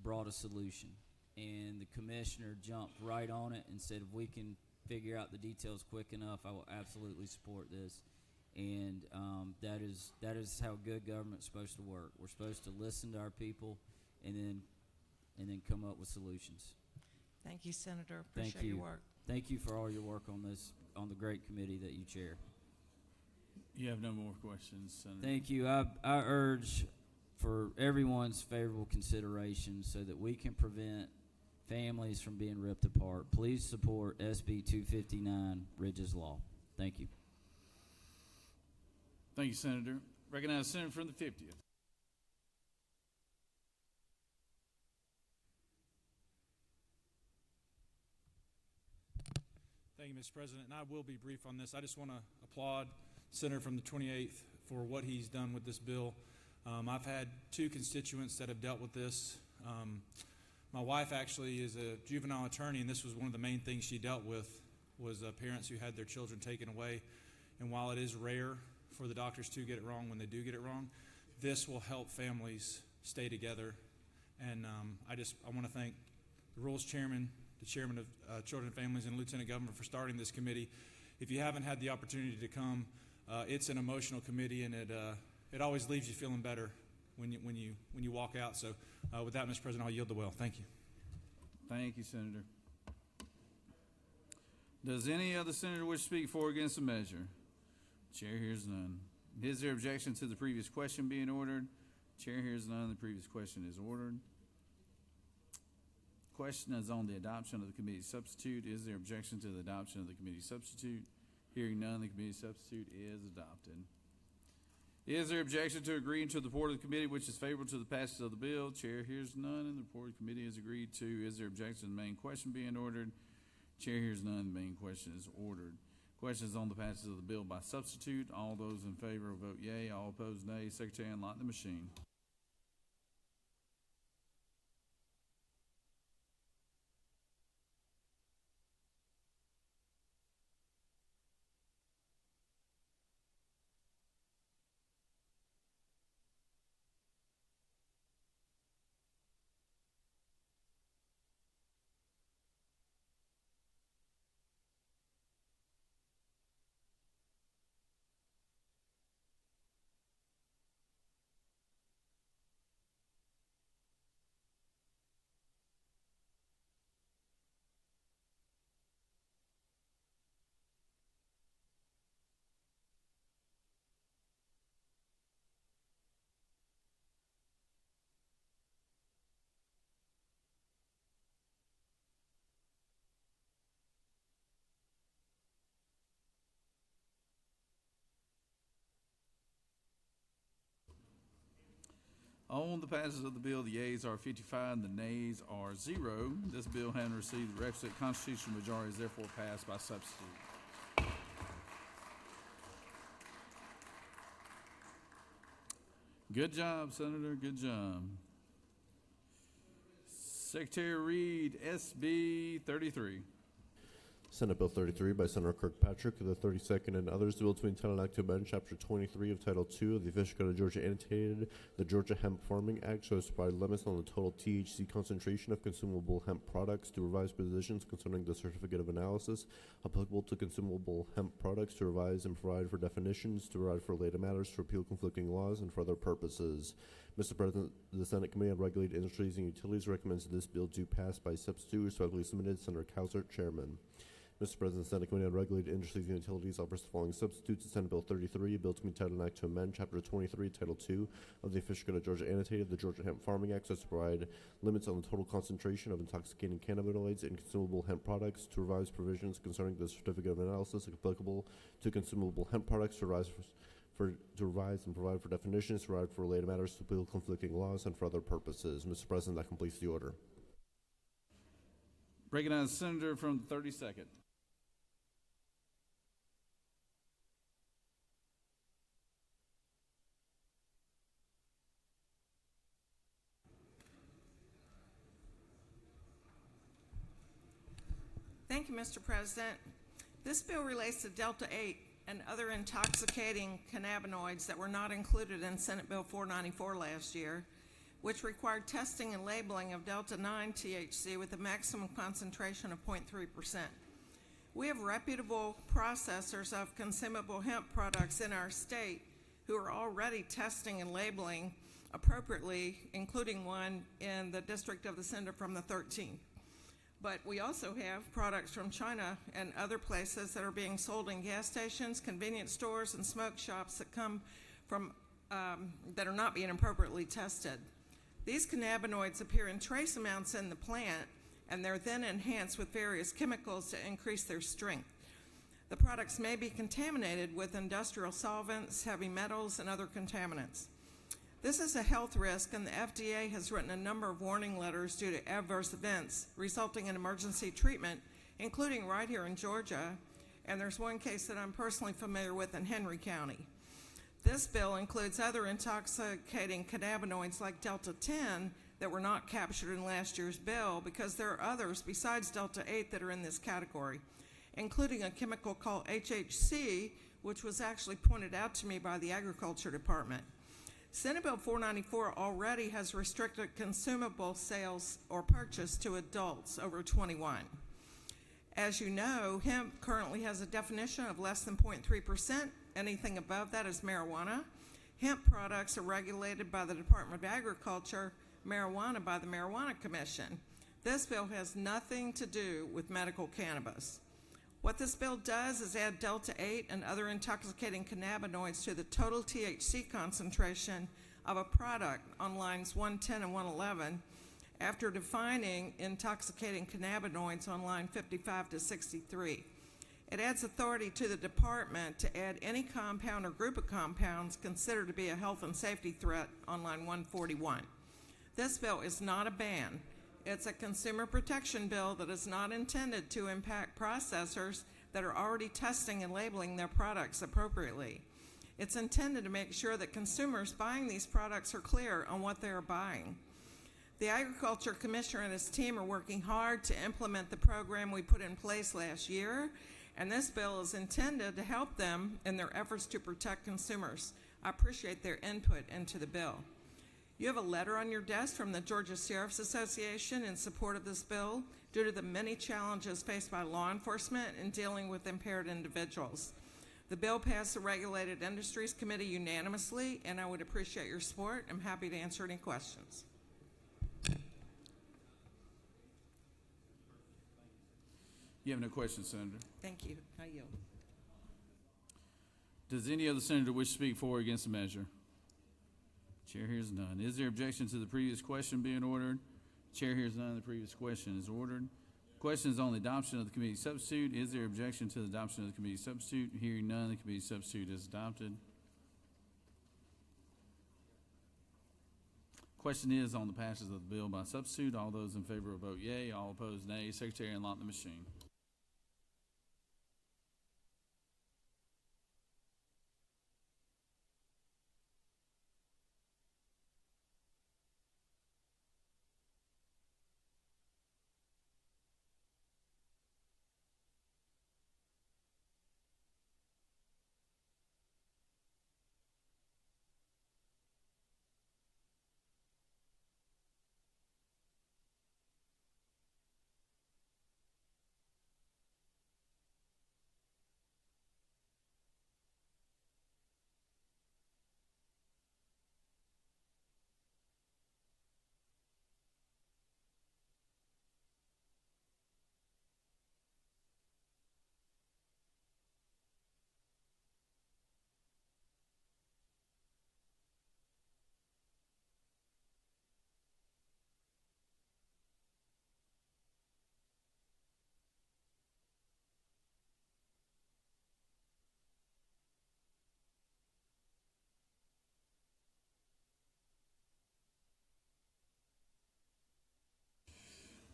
brought a solution. And the commissioner jumped right on it and said, if we can figure out the details quick enough, I will absolutely support this. And that is how good government's supposed to work. We're supposed to listen to our people and then come up with solutions. Thank you, Senator. Thank Appreciate you. your work. Thank you for all your work on this, on the great committee that you chair. You have no more questions, Senator. Thank you. I urge for everyone's favorable consideration so that we can prevent families from being ripped apart. Please support SB 259, Ridge's Law. Thank you. Thank you, Senator. Recognize the senator from the 50th. Thank you, Mr. President. And I will be brief on this. I just want to applaud Senator from the 28th for what he's done with this bill. I've had two constituents that have dealt with this. My wife actually is a juvenile attorney, and this was one of the main things she dealt with was parents who had their children taken away. And while it is rare for the doctors to get it wrong when they do get it wrong, this will help families stay together. And I want to thank the Rules Chairman, the Chairman of Children and Families, and Lieutenant Governor for starting this committee. If you haven't had the opportunity to come, it's an emotional committee, and it always leaves you feeling better when you walk out. So with that, Mr. President, I'll yield the well. Thank you. Thank you, Senator. Does any other senator wish to speak for or against the measure? Chair hears none. Is there objection to the previous question being ordered? Chair hears none. The previous question is ordered. Question is on the adoption of the committee substitute. Is there objection to the adoption of the committee substitute? Hearing none, the committee substitute is adopted. Is there objection to agreeing to the report of the committee which is favorable to the passage of the bill? Chair hears none, and the report of the committee is agreed to. Is there objection to the main question being ordered? Chair hears none, the main question is ordered. Question is on the passage of the bill by substitute. All those in favor will vote yea. All opposed, nay. Secretary, unlock the machine. On the passage of the bill, the yeas are 55 and the nays are 0. This bill, having received the requisite constitutional majority, is therefore passed by substitute. Good job, Senator. Good job. Secretary Reed, SB 33. Senate Bill 33 by Senator Kirkpatrick of the 32nd and others, the bill to entitle an act to amend Chapter 23 of Title II of the Official Code of Georgia annotated the Georgia Hemp Farming Act so as to provide limits on the total THC concentration of consumable hemp products, to revise positions concerning the certificate of analysis applicable to consumable hemp products, to revise and provide for definitions, to provide for related matters, to repeal conflicting laws, and for other purposes. Mr. President, the Senate Committee on Regulated Industries and Utilities recommends that this bill do pass by substitute. Respectfully submitted, Senator Cowsert, Chairman. Mr. President, the Senate Committee on Regulated Industries and Utilities offers the following substitutes to Senate Bill 33, a bill to be entitled an act to amend Chapter 23, Title II of the Official Code of Georgia annotated the Georgia Hemp Farming Act so as to provide limits on the total concentration of intoxicating cannabinoids in consumable hemp products, to revise provisions concerning the certificate of analysis applicable to consumable hemp products, to revise and provide for definitions, to provide for related matters, to repeal conflicting laws, and for other purposes. Mr. President, that completes the order. Recognize the Senator from the 32nd. Thank you, Mr. President. This bill relates to Delta 8 and other intoxicating cannabinoids that were not included in Senate Bill 494 last year, which required testing and labeling of Delta 9 THC with a maximum concentration of 0.3%. We have reputable processors of consumable hemp products in our state who are already testing and labeling appropriately, including one in the district of the Senator from the 13th. But we also have products from China and other places that are being sold in gas stations, convenience stores, and smoke shops that come from that are not being appropriately tested. These cannabinoids appear in trace amounts in the plant, and they're then enhanced with various chemicals to increase their strength. The products may be contaminated with industrial solvents, heavy metals, and other contaminants. This is a health risk, and the FDA has written a number of warning letters due to adverse events resulting in emergency treatment including right here in Georgia, and there's one case that I'm personally familiar with in Henry County. This bill includes other intoxicating cannabinoids like Delta 10 that were not captured in last year's bill because there are others besides Delta 8 that are in this category, including a chemical called HHC, which was actually pointed out to me by the Agriculture Department. Senate Bill 494 already has restricted consumable sales or purchase to adults over 21. As you know, hemp currently has a definition of less than 0.3%. Anything above that is marijuana. Hemp products are regulated by the Department of Agriculture, marijuana by the Marijuana Commission. This bill has nothing to do with medical cannabis. What this bill does is add Delta 8 and other intoxicating cannabinoids to the total THC concentration of a product on lines 110 and 111 after defining intoxicating cannabinoids on line 55 to 63. It adds authority to the department to add any compound or group of compounds considered to be a health and safety threat on line 141. This bill is not a ban. It's a consumer protection bill that is not intended to impact processors that are already testing and labeling their products appropriately. It's intended to make sure that consumers buying these products are clear on what they are buying. The Agriculture Commissioner and his team are working hard to implement the program we put in place last year, and this bill is intended to help them in their efforts to protect consumers. I appreciate their input into the bill. You have a letter on your desk from the Georgia Sheriff's Association in support of this bill due to the many challenges faced by law enforcement in dealing with impaired individuals. The bill passed the Regulated Industries Committee unanimously, and I would appreciate your support. I'm happy to answer any questions. You have no questions, Senator. Thank you. I yield. Does any other senator wish to speak for or against the measure? Chair hears none. Is there objection to the previous question being ordered? Chair hears none. The previous question is ordered. Question is on the adoption of the committee substitute. Is there objection to the adoption of the committee substitute? Hearing none, the committee substitute is adopted. Question is on the passage of the bill by substitute. All those in favor will vote yea. All opposed, nay. Secretary, unlock the machine.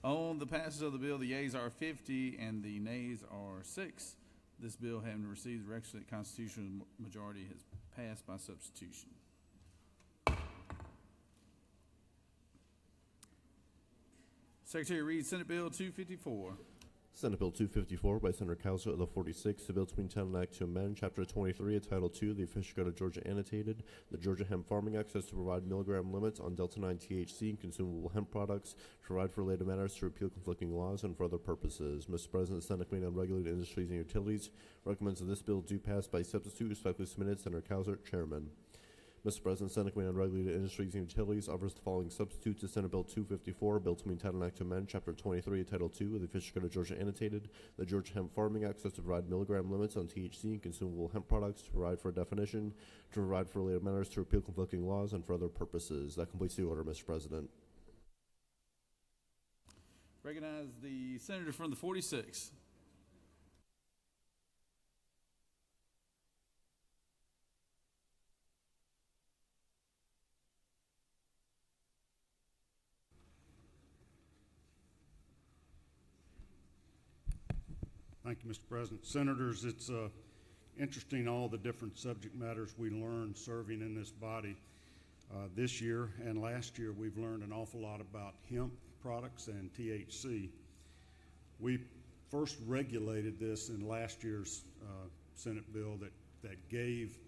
On the passage of the bill, the yeas are 50 and the nays are 6. This bill, having received the requisite constitutional majority, has passed by substitution. Secretary reads Senate Bill 254. Senate Bill 254 by Senator Cowser of the 46th, a bill to entitle an act to amend Chapter 23 of Title II, the Official Code of Georgia Annotated, the Georgia Hemp Farming Act, as to provide milligram limits on Delta 9 THC and consumable hemp products, to provide for related matters, to repeal conflicting laws, and for other purposes. Mr. President, the Senate Committee on Regulated Industries and Utilities recommends that this bill do pass by substitute. Respectfully submitted, Senator Cowser, Chairman. Mr. President, Senate Committee on Regulated Industries and Utilities offers the following substitute to Senate Bill 254, bill to entitle an act to amend Chapter 23 of Title II of the Official Code of Georgia Annotated, the Georgia Hemp Farming Act, as to provide milligram limits on THC and consumable hemp products, to provide for a definition, to provide for related matters, to repeal conflicting laws, and for other purposes. That completes the order, Mr. President. Recognize the senator from the 46th. Thank you, Mr. President. Senators, it's interesting all the different subject matters we learned serving in this body. This year and last year, we've learned an awful lot about hemp products and THC. We first regulated this in last year's Senate bill that gave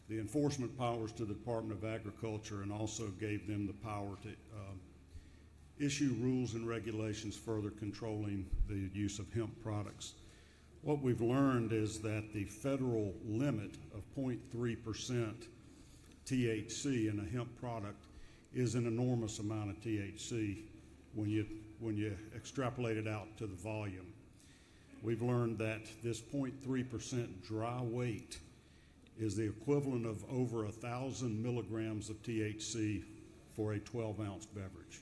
the enforcement powers to the Department of Agriculture and also gave them the power to issue rules and regulations further controlling the use of hemp products. What we've learned is that the federal limit of 0.3% THC in a hemp product is an enormous amount of THC when you extrapolate it out to the volume. We've learned that this 0.3% dry weight is the equivalent of over 1,000 milligrams of THC for a 12-ounce beverage.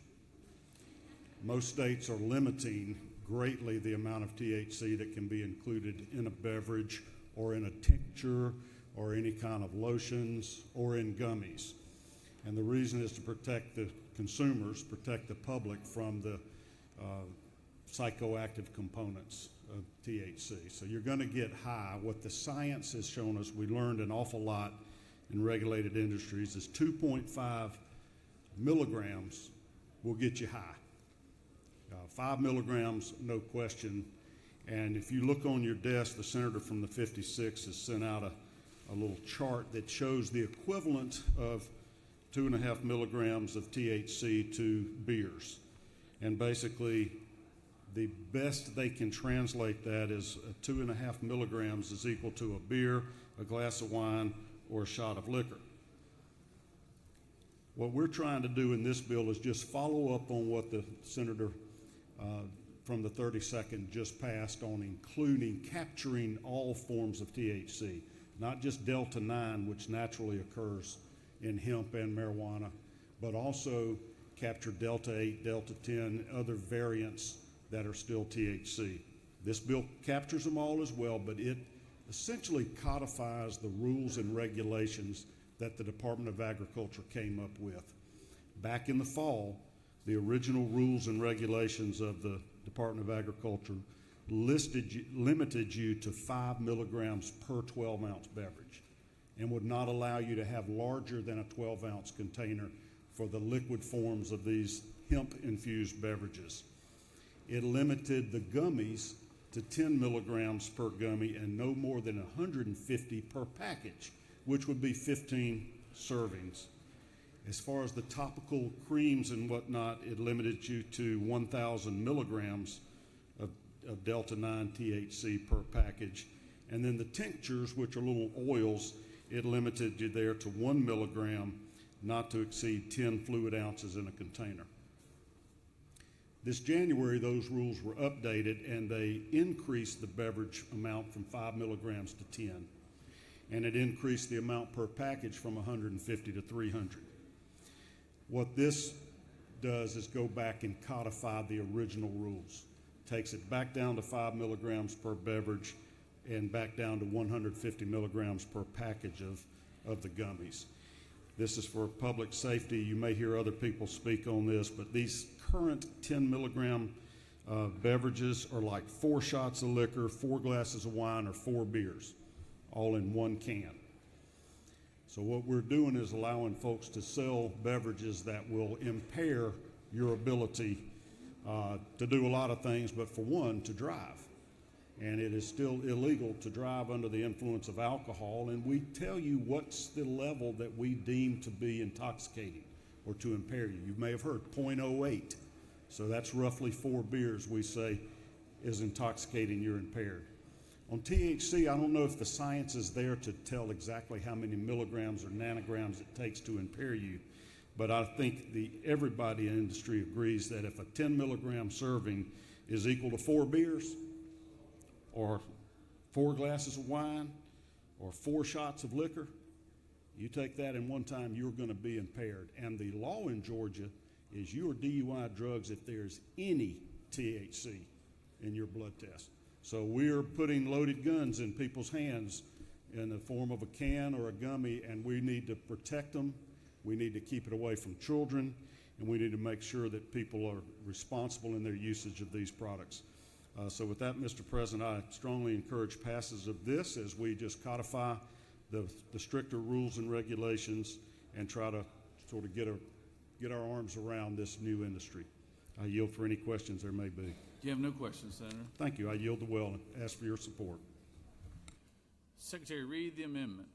Most states are limiting greatly the amount of THC that can be included in a beverage or in a tincture or any kind of lotions or in gummies. And the reason is to protect the consumers, protect the public from the psychoactive components of THC. So you're going to get high. What the science has shown us, we learned an awful lot in regulated industries, is 2.5 milligrams will get you high. 5 milligrams, no question. And if you look on your desk, the senator from the 56 has sent out a little chart that shows the equivalent of 2.5 milligrams of THC to beers. And basically, the best they can translate that is 2.5 milligrams is equal to a beer, a glass of wine, or a shot of liquor. What we're trying to do in this bill is just follow up on what the senator from the 32nd just passed on including capturing all forms of THC, not just Delta 9, which naturally occurs in hemp and marijuana, but also capture Delta 8, Delta 10, other variants that are still THC. This bill captures them all as well, but it essentially codifies the rules and regulations that the Department of Agriculture came up with. Back in the fall, the original rules and regulations of the Department of Agriculture limited you to 5 milligrams per 12-ounce beverage and would not allow you to have larger than a 12-ounce container for the liquid forms of these hemp-infused beverages. It limited the gummies to 10 milligrams per gummy and no more than 150 per package, which would be 15 servings. As far as the topical creams and whatnot, it limited you to 1,000 milligrams of Delta 9 THC per package. And then the tinctures, which are little oils, it limited you there to 1 milligram, not to exceed 10 fluid ounces in a container. This January, those rules were updated and they increased the beverage amount from 5 milligrams to 10. And it increased the amount per package from 150 to 300. What this does is go back and codify the original rules. Takes it back down to 5 milligrams per beverage and back down to 150 milligrams per package of the gummies. This is for public safety. You may hear other people speak on this, but these current 10 milligram beverages are like 4 shots of liquor, 4 glasses of wine, or 4 beers, all in one can. So what we're doing is allowing folks to sell beverages that will impair your ability to do a lot of things, but for one, to drive. And it is still illegal to drive under the influence of alcohol, and we tell you what's the level that we deem to be intoxicating or to impair you. You may have heard 0.08, so that's roughly 4 beers we say is intoxicating, you're impaired. On THC, I don't know if the science is there to tell exactly how many milligrams or nanograms it takes to impair you, but I think everybody in the industry agrees that if a 10 milligram serving is equal to 4 beers or 4 glasses of wine or 4 shots of liquor, you take that in one time, you're going to be impaired. And the law in Georgia is you are DUI drugs if there's any THC in your blood test. So we're putting loaded guns in people's hands in the form of a can or a gummy, and we need to protect them. We need to keep it away from children, and we need to make sure that people are responsible in their usage of these products. So with that, Mr. President, I strongly encourage passage of this as we just codify the stricter rules and regulations and try to sort of get our arms around this new industry. I yield for any questions there may be. You have no questions, Senator. Thank you. I yield the well and ask for your support. Secretary, read the amendment.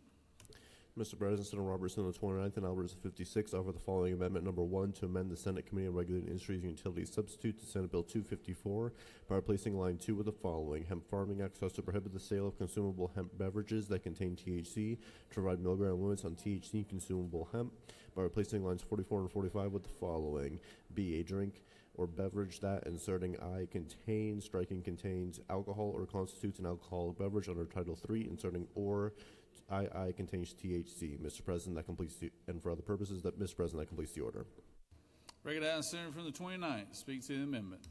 Mr. President, Senator Robertson on the 29th and Alvarez 56 offer the following amendment. Number 1, to amend the Senate Committee on Regulated Industries and Utilities substitute to Senate Bill 254 by replacing line 2 with the following. Hemp Farming Act so as to prohibit the sale of consumable hemp beverages that contain THC, to provide milligram limits on THC in consumable hemp by replacing lines 44 and 45 with the following. B, a drink or beverage that, inserting I, contains, striking contains alcohol or constitutes an alcoholic beverage under Title III, inserting or I contains THC. Mr. President, that completes the, and for other purposes, that Mr. President, that completes the order. Recognized Senator from the 29th speaks to the amendment.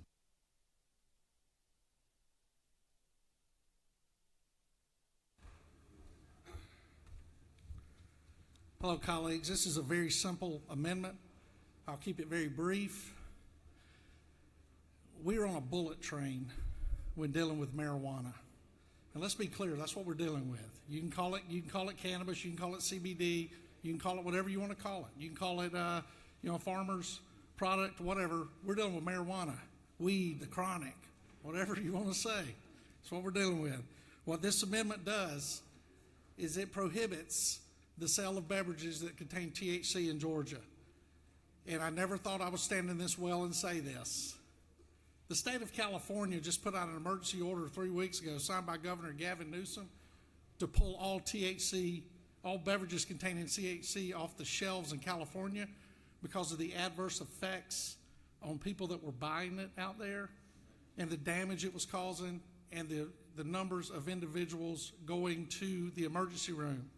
Hello, colleagues. This is a very simple amendment. I'll keep it very brief. We're on a bullet train when dealing with marijuana. And let's be clear, that's what we're dealing with. You can call it cannabis, you can call it CBD, you can call it whatever you want to call it. You can call it, farmer's product, whatever. We're dealing with marijuana, weed, the chronic, whatever you want to say. That's what we're dealing with. What this amendment does is it prohibits the sale of beverages that contain THC in Georgia. And I never thought I would stand in this well and say this. The state of California just put out an emergency order 3 weeks ago, signed by Governor Gavin Newsom, to pull all beverages containing THC off the shelves in California because of the adverse effects on people that were buying it out there and the damage it was causing and the numbers of individuals going to the emergency room.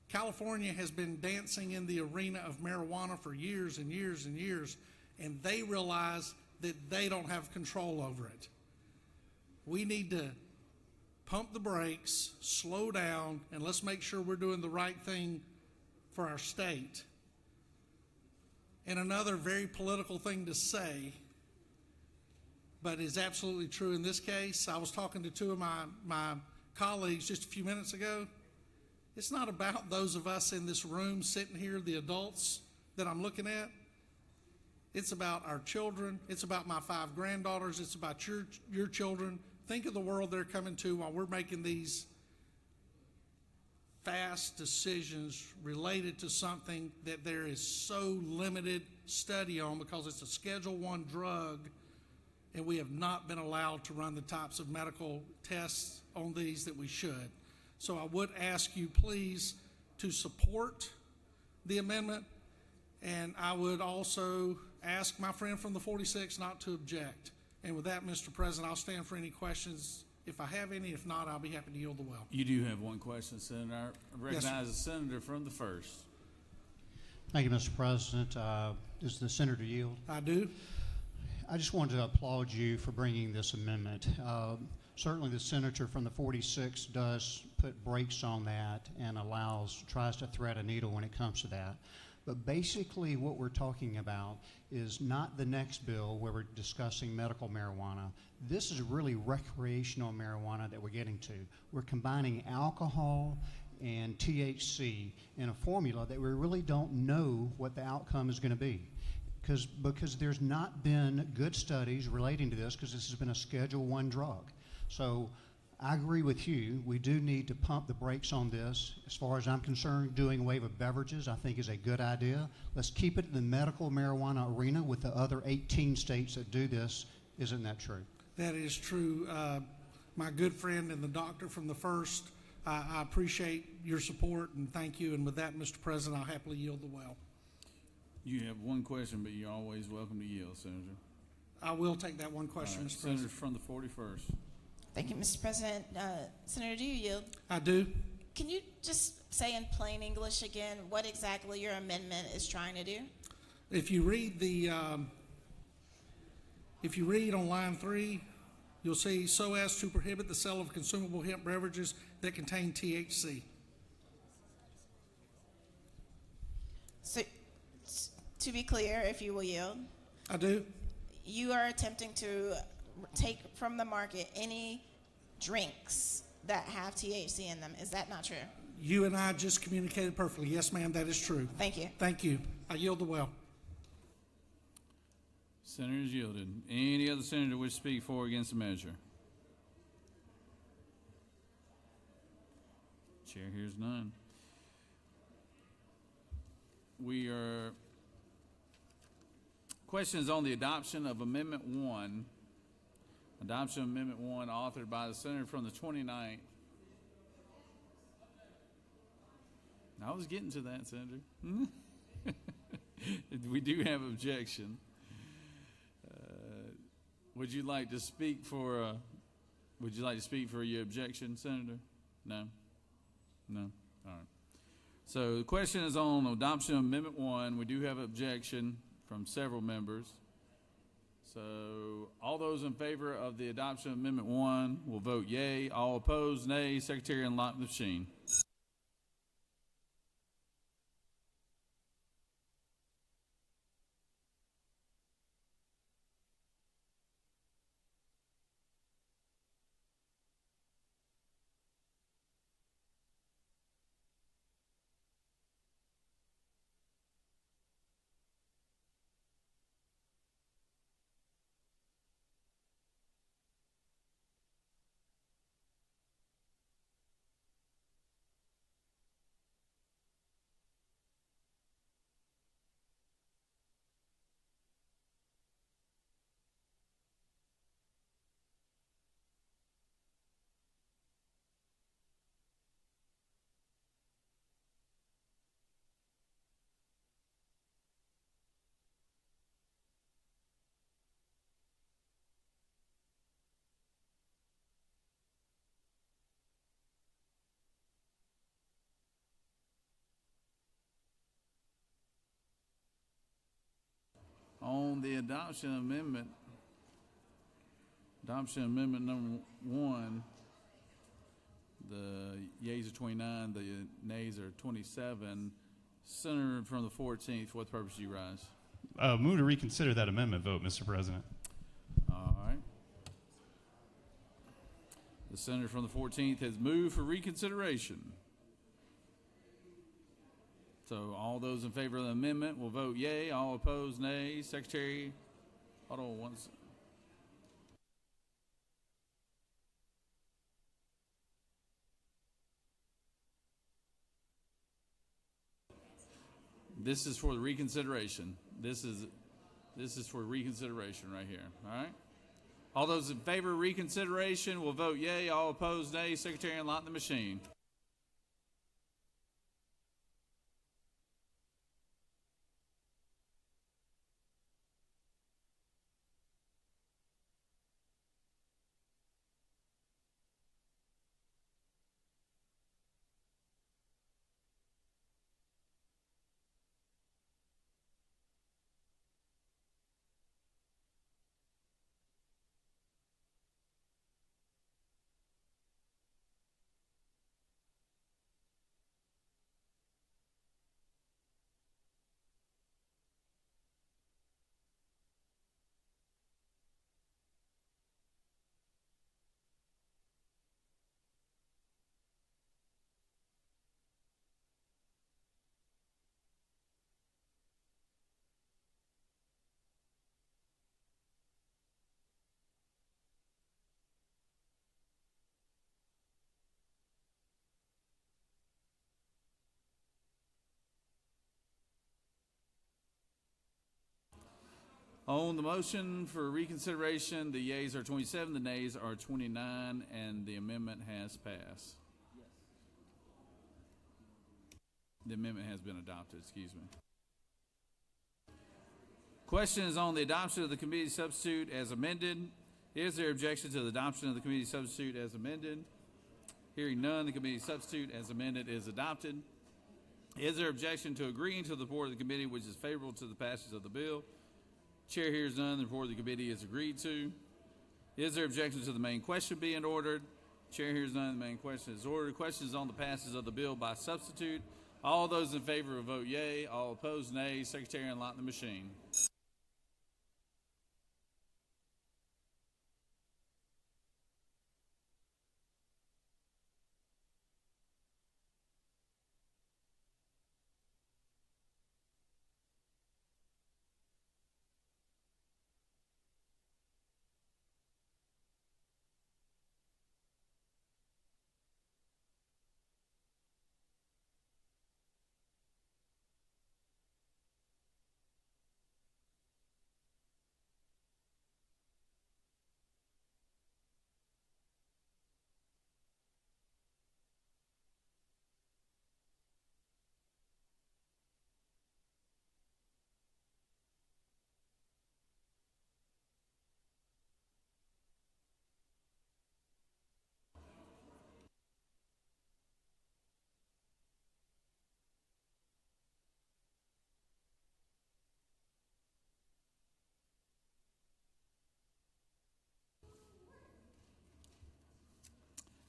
California has been dancing in the arena of marijuana for years and years and years, and they realize that they don't have control over it. We need to pump the brakes, slow down, and let's make sure we're doing the right thing for our state. And another very political thing to say, but is absolutely true in this case, I was talking to two of my colleagues just a few minutes ago. It's not about those of us in this room sitting here, the adults that I'm looking at. It's about our children. It's about my 5 granddaughters. It's about your children. Think of the world they're coming to while we're making these fast decisions related to something that there is so limited study on because it's a Schedule I drug, and we have not been allowed to run the types of medical tests on these that we should. So I would ask you please to support the amendment, and I would also ask my friend from the 46 not to object. And with that, Mr. President, I'll stand for any questions if I have any. If not, I'll be happy to yield the well. You do have one question, Senator. I recognize the senator from the 1st. Thank you, Mr. President. Does the senator yield? I do. I just wanted to applaud you for bringing this amendment. Certainly the senator from the 46 does put brakes on that and tries to thread a needle when it comes to that. But basically what we're talking about is not the next bill where we're discussing medical marijuana. This is really recreational marijuana that we're getting to. We're combining alcohol and THC in a formula that we really don't know what the outcome is going to be. Because there's not been good studies relating to this because this has been a Schedule I drug. So I agree with you. We do need to pump the brakes on this. As far as I'm concerned, doing away with beverages I think is a good idea. Let's keep it in the medical marijuana arena with the other 18 states that do this. Isn't that true? That is true. My good friend and the doctor from the 1st, I appreciate your support and thank you. And with that, Mr. President, I'll happily yield the well. You have one question, but you're always welcome to yield, Senator. I will take that one question, Mr. President. Senator from the 41st. Thank you, Mr. President. Senator, do you yield? I do. Can you just say in plain English again what exactly your amendment is trying to do? If you read on line 3, you'll see so as to prohibit the sale of consumable hemp beverages that contain THC. So, to be clear, if you will yield. I do. You are attempting to take from the market any drinks that have THC in them. Is that not true? You and I just communicated perfectly. Yes, ma'am, that is true. Thank you. Thank you. I yield the well. Senators yielded. Any other senator wish to speak for or against the measure? Chair hears none. Questions on the adoption of Amendment 1. Adoption of Amendment 1 authored by the senator from the 29th. I was getting to that, Senator. We do have objection. Would you like to speak for your objection, Senator? No? No? All right. So the question is on adoption of Amendment 1. We do have objection from several members. So all those in favor of the adoption of Amendment 1 will vote yea. All opposed, nay. Secretary, unlock the machine. On the adoption amendment number 1, the yeas are 29, the nays are 27. Senator from the 14th, for what purpose do you rise? Move to reconsider that amendment vote, Mr. President. All right. The senator from the 14th has moved for reconsideration. So all those in favor of the amendment will vote yea. All opposed, nay. Secretary, hold on once. This is for the reconsideration. This is for reconsideration right here. All right. All those in favor of reconsideration will vote yea. All opposed, nay. Secretary, unlock the machine. On the motion for reconsideration, the yeas are 27, the nays are 29, and the amendment has passed. The amendment has been adopted, excuse me. Question is on the adoption of the committee substitute as amended. Is there objection to the adoption of the committee substitute as amended? Hearing none, the committee substitute as amended is adopted. Is there objection to agreeing to the report of the committee which is favorable to the passage of the bill? Chair hears none. The report of the committee is agreed to. Is there objection to the main question being ordered? Chair hears none. The main question is ordered. Questions on the passage of the bill by substitute. All those in favor will vote yea. All opposed, nay. Secretary, unlock the machine.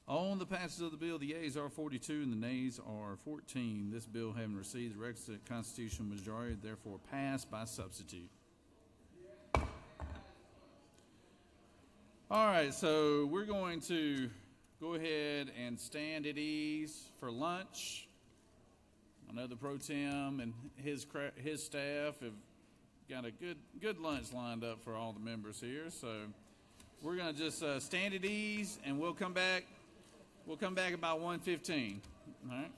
On the passage of the bill, the yeas are 42 and the nays are 14. This bill, having received the requisite constitutional majority, therefore passed by substitute. All right, so we're going to go ahead and stand at ease for lunch. I know the pro tem and his staff have got a good lunch lined up for all the members here. So we're going to just stand at ease, and we'll come back. We'll come back about 1:15. All right.